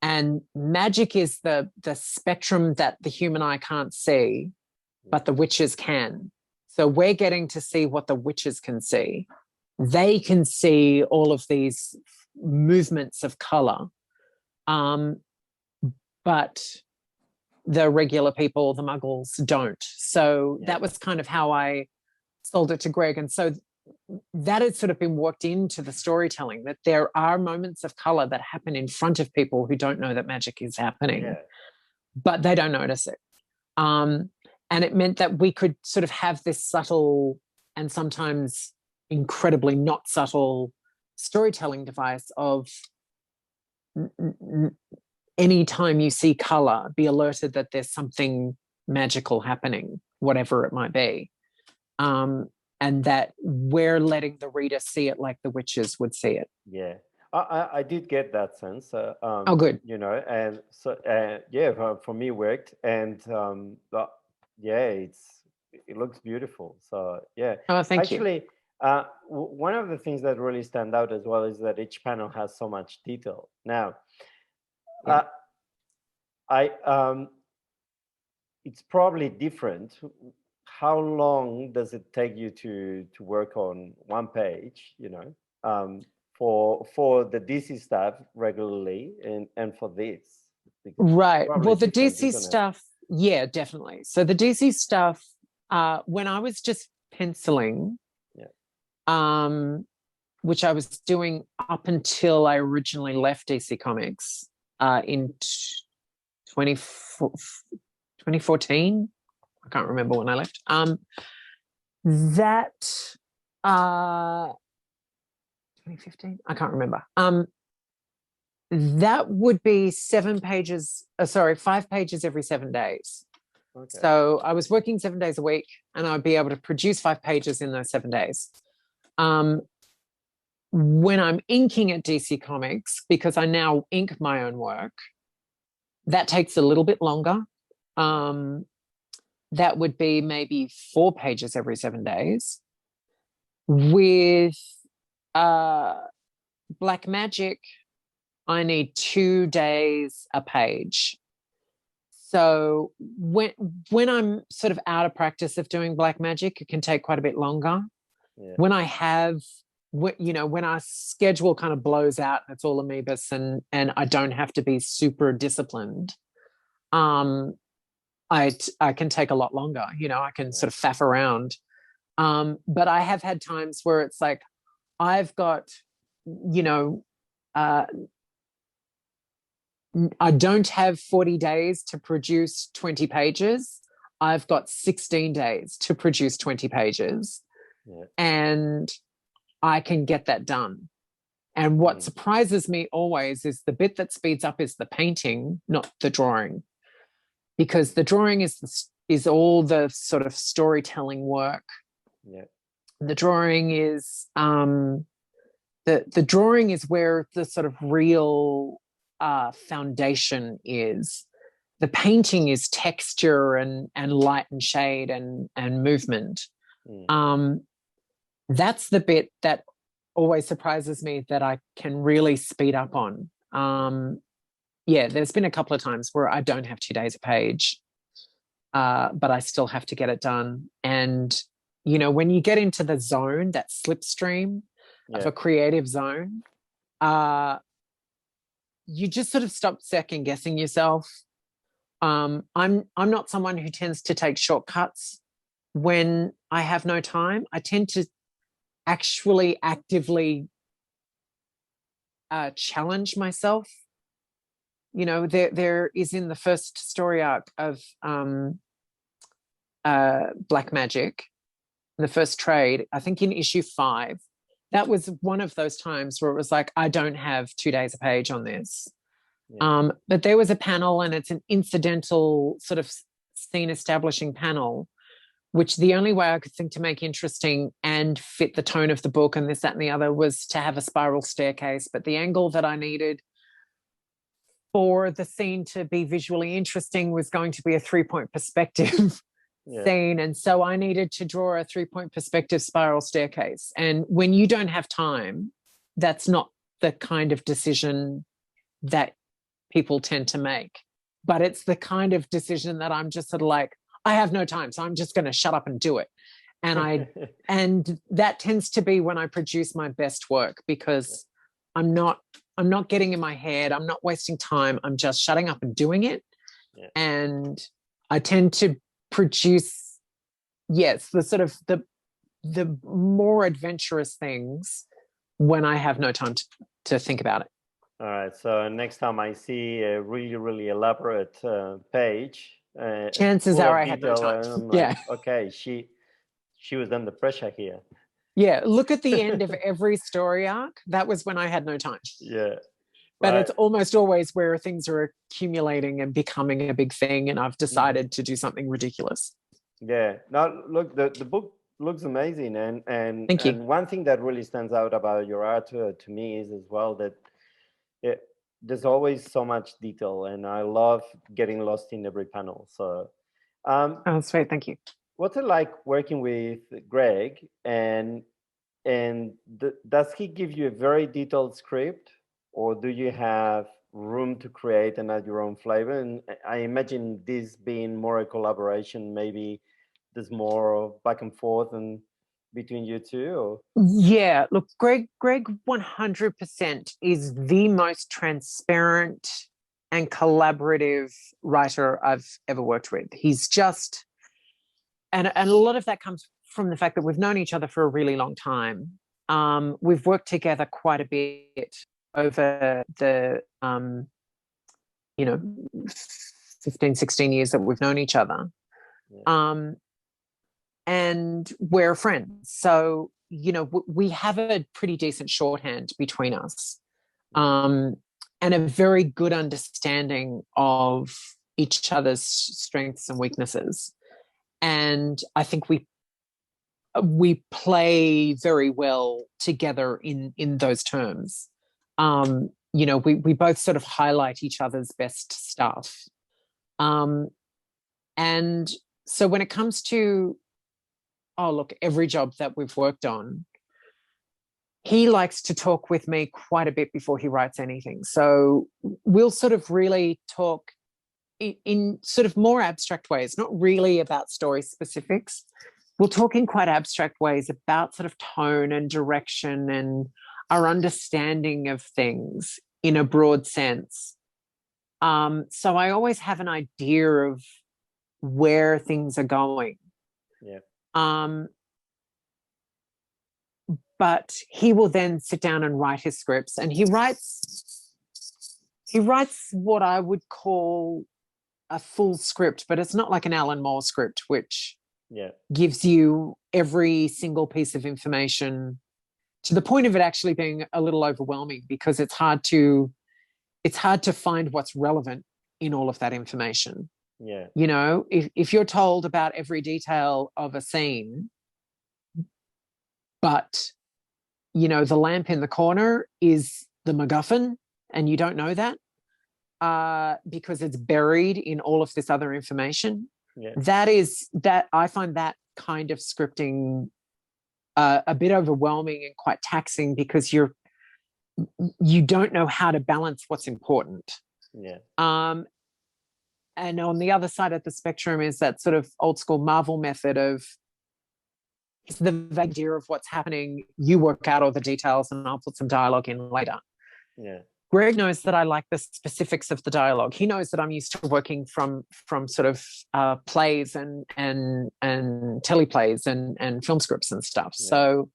And magic is the spectrum that the human eye can't see, but the witches can. So we're getting to see what the witches can see. They can see all of these movements of color, but the regular people, the muggles, don't. So that was kind of how I sold it to Greg. And so that has sort of been worked into the storytelling, that there are moments of color that happen in front of people who don't know that magic is happening, but they don't notice it. And it meant that we could sort of have this subtle and sometimes incredibly not subtle storytelling device of anytime you see color, be alerted that there's something magical happening, whatever it might be. And that we're letting the reader see it like the witches would see it. Yeah, I did get that sense. Oh, good. And so for me it worked, and it looks beautiful. So yeah. Oh, thank you. Actually, one of the things that really stand out as well is that each panel has so much detail. Now, it's probably different. How long does it take you to work on one page, for the DC stuff regularly and for this? Right. Well, the DC stuff, yeah, definitely. So the DC stuff, when I was just penciling, which I was doing up until I originally left DC Comics in 2014. I can't remember when I left. 2015. I can't remember. That would be 5 pages every 7 days. Okay. So I was working 7 days a week, and I'd be able to produce 5 pages in those 7 days. When I'm inking at DC Comics, because I now ink my own work, that takes a little bit longer. That would be maybe 4 pages every 7 days. With Black Magick, I need 2 days a page. So when I'm sort of out of practice of doing black magic, it can take quite a bit longer. Yeah. When I have, when our schedule kind of blows out, and it's all amoebas, and I don't have to be super disciplined, I can take a lot longer. I can sort of faff around. But I have had times where it's like I've got, I don't have 40 days to produce 20 pages. I've got 16 days to produce 20 pages. Yeah. And I can get that done. And what surprises me always is the bit that speeds up is the painting, not the drawing. Because the drawing is all the sort of storytelling work. Yeah. The drawing is the drawing is where the sort of real foundation is. The painting is texture and light and shade and movement. That's the bit that always surprises me that I can really speed up on. There's been a couple of times where I don't have 2 days a page, but I still have to get it done. And when you get into the zone, that slipstream of a creative zone, you just sort of stop second guessing yourself. I'm not someone who tends to take shortcuts when I have no time. I tend to actually actively challenge myself. There is in the first story arc of Black Magick, the first trade, I think in issue 5, that was one of those times where it was like, I don't have 2 days a page on this. Yeah. But there was a panel, and it's an incidental sort of scene establishing panel, which the only way I could think to make interesting and fit the tone of the book and this, that, and the other was to have a spiral staircase. But the angle that I needed for the scene to be visually interesting was going to be a 3-point perspective scene. And so I needed to draw a 3-point perspective spiral staircase. And when you don't have time, that's not the kind of decision that people tend to make. But it's the kind of decision that I'm just sort of like, I have no time, so I'm just going to shut up and do it. And and that tends to be when I produce my best work, because I'm not getting in my head. I'm not wasting time. I'm just shutting up and doing it. Yeah. And I tend to produce, the sort of the more adventurous things when I have no time to think about it. All right. So next time I see a really, really elaborate page, chances are I had no time. Like, okay, she was under pressure here. Yeah, look at the end of every story arc. That was when I had no time. Yeah. But it's almost always where things are accumulating and becoming a big thing, and I've decided to do something ridiculous. Yeah. Now, look, the book looks amazing, and Thank you. And one thing that really stands out about your art to me is as well that there's always so much detail, and I love getting lost in every panel. So, that's great. Thank you. What's it like working with Greg, and does he give you a very detailed script, or do you have room to create and add your own flavor? And I imagine this being more a collaboration, maybe there's more back and forth and between you two? Or? Yeah, look, Greg 100% is the most transparent and collaborative writer I've ever worked with. He's just, and a lot of that comes from the fact that we've known each other for a really long time. We've worked together quite a bit over the 15, 16 years that we've known each other. Yeah. And we're friends. So, we have a pretty decent shorthand between us, and a very good understanding of each other's strengths and weaknesses. And I think we play very well together in those terms. We both sort of highlight each other's best stuff. And so when it comes to, every job that we've worked on, he likes to talk with me quite a bit before he writes anything. So we'll sort of really talk in sort of more abstract ways, not really about story specifics. We'll talk in quite abstract ways about sort of tone and direction and our understanding of things in a broad sense. So I always have an idea of where things are going. Yeah. But he will then sit down and write his scripts, and he writes what I would call a full script, but it's not like an Alan Moore script, which gives you every single piece of information to the point of it actually being a little overwhelming, because it's hard to find what's relevant in all of that information. Yeah. You know, if you're told about every detail of a scene, but, you know, the lamp in the corner is the MacGuffin and you don't know that because it's buried in all of this other information. Yeah. That I find that kind of scripting a bit overwhelming and quite taxing, because you don't know how to balance what's important. Yeah. And on the other side of the spectrum is that sort of old school Marvel method of the vague idea of what's happening, you work out all the details and I'll put some dialogue in later. Yeah. Greg knows that I like the specifics of the dialogue. He knows that I'm used to working from sort of plays and teleplays and film scripts and stuff. Yeah. So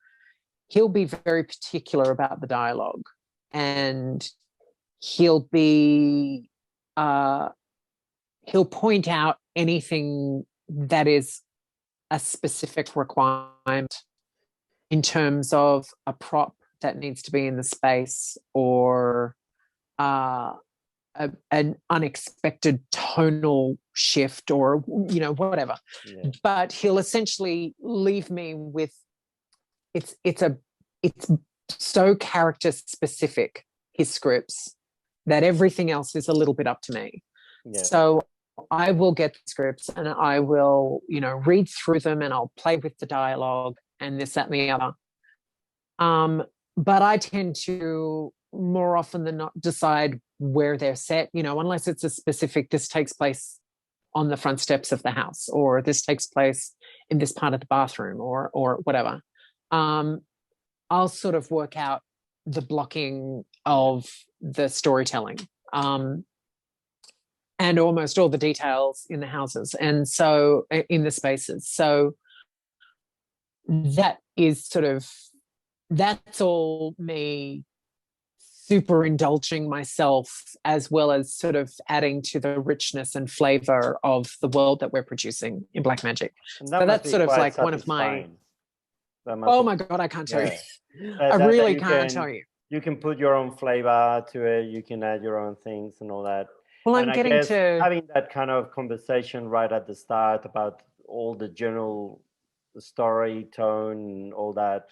he'll be very particular about the dialogue, and he'll point out anything that is a specific requirement in terms of a prop that needs to be in the space, or an unexpected tonal shift, or, you know, whatever. Yeah. But he'll essentially leave me with it's so character specific, his scripts, that everything else is a little bit up to me. Yeah. So I will get the scripts and I will, you know, read through them and I'll play with the dialogue and this, that, and the other. But I tend to more often than not decide where they're set, you know, unless it's a specific, this takes place on the front steps of the house, or this takes place in this part of the bathroom, or whatever. I'll sort of work out the blocking of the storytelling. And almost all the details in the houses, and so in the spaces. So that's all me super indulging myself, as well as sort of adding to the richness and flavor of the world that we're producing in Blackmagick. So that's sort of like one of my... Oh my God, I can't tell you. I really can't tell you. You can put your own flavor to it. You can add your own things and all that. Well, I'm getting to having that kind of conversation right at the start about all the general story tone and all that,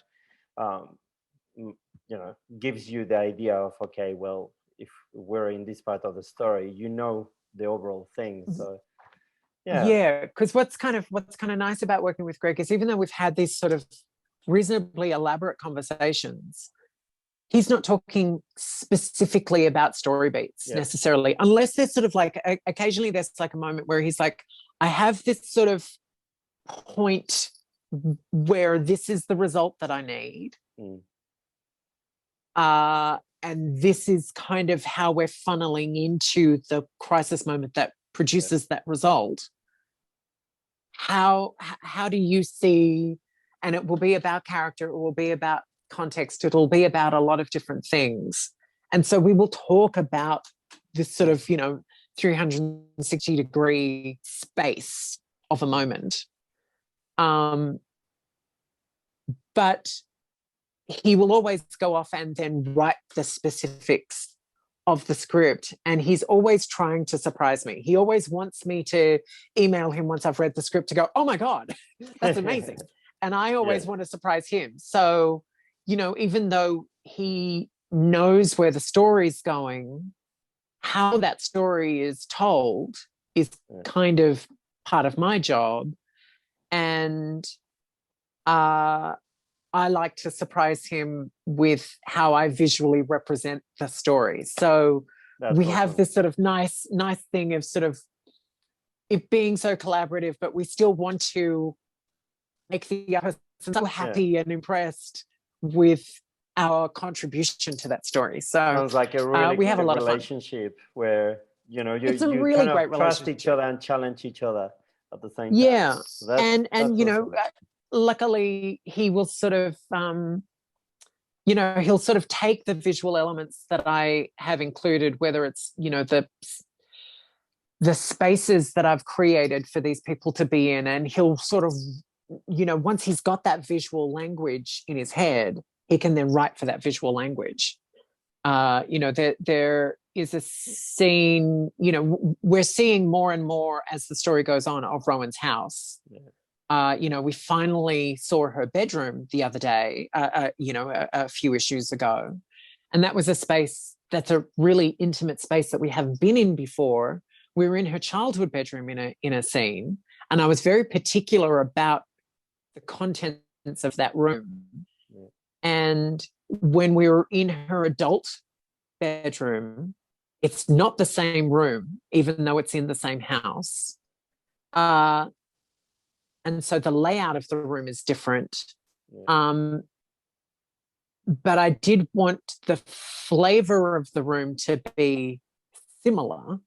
you know, gives you the idea of, okay, well, if we're in this part of the story, you know, the overall thing. So yeah, because what's kind of nice about working with Greg is, even though we've had these sort of reasonably elaborate conversations, he's not talking specifically about story beats necessarily, unless there's sort of like occasionally there's like a moment where he's like, I have this sort of point where this is the result that I need. And this is kind of how we're funneling into the crisis moment that produces that result. How do you see, and it will be about character, it will be about context, it'll be about a lot of different things. And so we will talk about this sort of, you know, 360-degree space of a moment. But he will always go off and then write the specifics of the script, and he's always trying to surprise me. He always wants me to email him once I've read the script to go, oh my God, that's amazing. And I always want to surprise him. So, you know, even though he knows where the story's going, how that story is told is kind of part of my job. And I like to surprise him with how I visually represent the story. So we have this sort of nice thing of sort of it being so collaborative, but we still want to make the other person so happy and impressed with our contribution to that story. So sounds like a really we have a good lot of fun. relationship where you It's a you really kind great of trust relationship. each other and challenge each other at the same time. Yeah, So that's and you know, awesome. luckily he will sort of you know, he'll sort of take the visual elements that I have included, whether it's, you know, the spaces that I've created for these people to be in, and he'll sort of, you know, once he's got that visual language in his head, he can then write for that visual language. You know, there is a scene, you know, we're seeing more and more as the story goes on of Rowan's house. Yeah. You know, we finally saw her bedroom the other day, you know, a few issues ago. And that was a space that's a really intimate space that we haven't been in before. We were in her childhood bedroom in a scene. And I was very particular about the contents of that room. Yeah. And when we were in her adult bedroom, it's not the same room, even though it's in the same house. And so the layout of the room is different. Yeah. But I did want the flavor of the room to be similar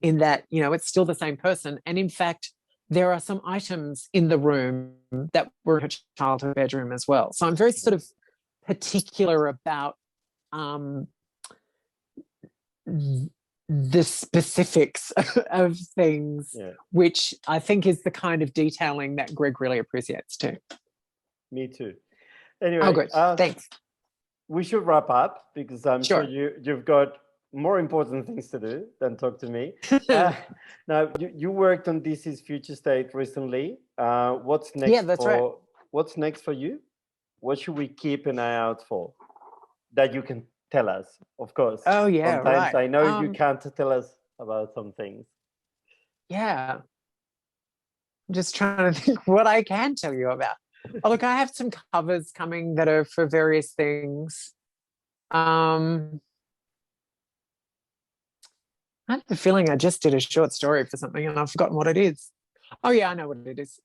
in that, you know, it's still the same person. And in fact, there are some items in the room that were her childhood bedroom as well. So I'm very sort of particular about the specifics of things, yeah, which I think is the kind of detailing that Greg really appreciates too. Me too. Anyway, oh, good. Thanks. We should wrap up because I'm sure you've got more important things to do than talk to me. Now, you worked on DC's Future State recently. What's next? Yeah, that's right. What's next for you? What should we keep an eye out for that you can tell us, of course? Oh, yeah, sometimes right. I know you can't tell us about some things. Yeah. I'm just trying to think what I can tell you about. Oh, look, I have some covers coming that are for various things. I have the feeling I just did a short story for something and I've forgotten what it is. Oh, yeah, I know what it is.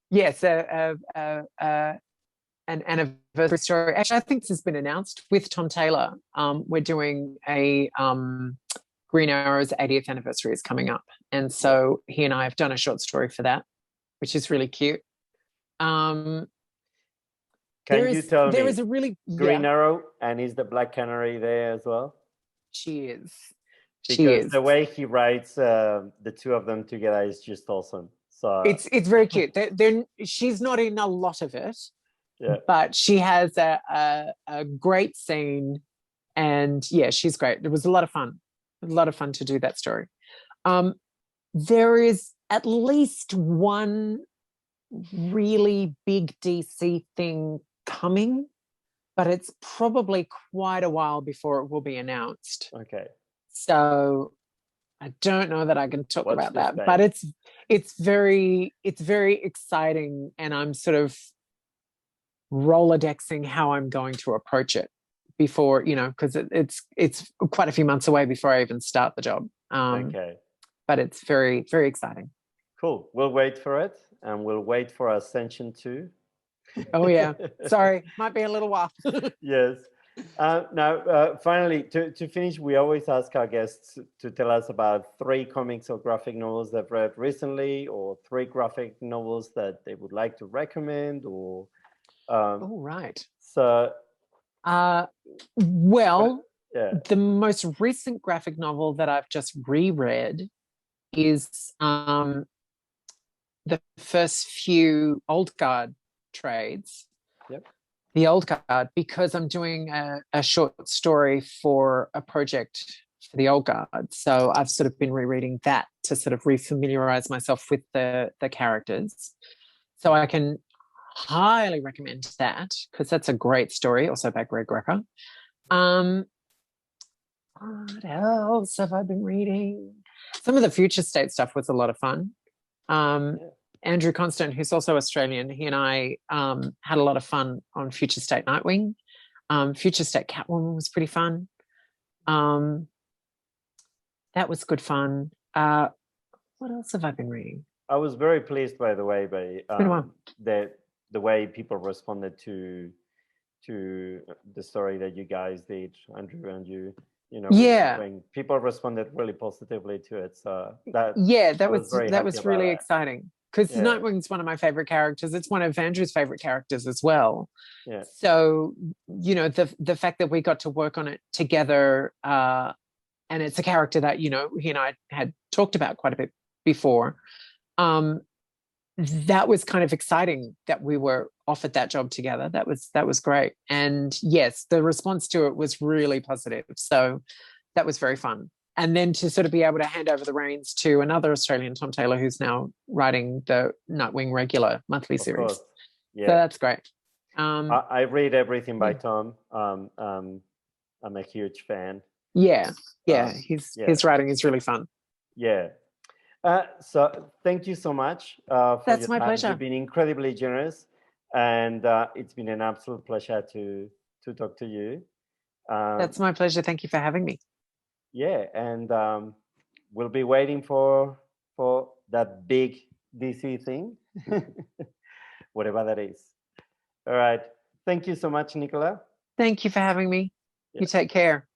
Yes, an anniversary story. Actually, I think this has been announced with Tom Taylor. We're doing a Green Arrow's 80th anniversary is coming up. And so he and I have done a short story for that, which is really cute. Can you tell me? There is a really Green Arrow, and is the Black Canary there as well? She is. Because the way he writes the two of them together is just awesome. So it's very cute. She's not in a lot of it, but she has a great scene, and yeah, she's great. It was a lot of fun to do that story. There is at least one really big DC thing coming, but it's probably quite a while before it will be announced. Okay. So I don't know that I can talk about that, but it's very exciting, and I'm sort of Rolodexing how I'm going to approach it before, you know, because it's quite a few months away before I even start the job. Okay. But it's very, very exciting. Cool. We'll wait for it, and we'll wait for Ascension 2. Oh, yeah. Sorry. Might be a little while. Yes. Now, finally, to finish, we always ask our guests to tell us about 3 comics or graphic novels they've read recently, or 3 graphic novels that they would like to recommend, or... oh, right. So... well, the most recent graphic novel that I've just reread is the first few Old Guard trades. Yep. The Old Guard, because I'm doing a short story for a project for the Old Guard. So I've sort of been rereading that to sort of refamiliarize myself with the characters. So I can highly recommend that, because that's a great story, also by Greg Rucka. What else have I been reading? Some of the Future State stuff was a lot of fun. Andrew Constant, who's also Australian, he and I had a lot of fun on Future State Nightwing. Future State Catwoman was pretty fun. That was good fun. What else have I been reading? I was very pleased, by the way, by Been a while. the way people responded to the story that you guys did, Andrew and you. You know, Yeah. when people responded really positively to it, so that was very that was really exciting, because Nightwing's one of my favorite characters. It's one of Andrew's favorite characters as well. Yeah. So, you know, the fact that we got to work on it together, and it's a character that, you know, he and I had talked about quite a bit before. That was kind of exciting that we were offered that job together. That was great. And yes, the response to it was really positive. So that was very fun. And then to sort of be able to hand over the reins to another Australian, Tom Taylor, who's now writing the Nightwing regular monthly series. Yeah. So that's great. I read everything by Tom. I'm a huge fan. Yeah. His writing is really fun. Yeah. So thank you so much for That's my pleasure. You've been incredibly generous, and it's been an absolute pleasure to talk to you. That's my pleasure. Thank you for having me. Yeah, and we'll be waiting for that big DC thing, whatever that is. All right. Thank you so much, Nicola. Thank you for having me. You take care.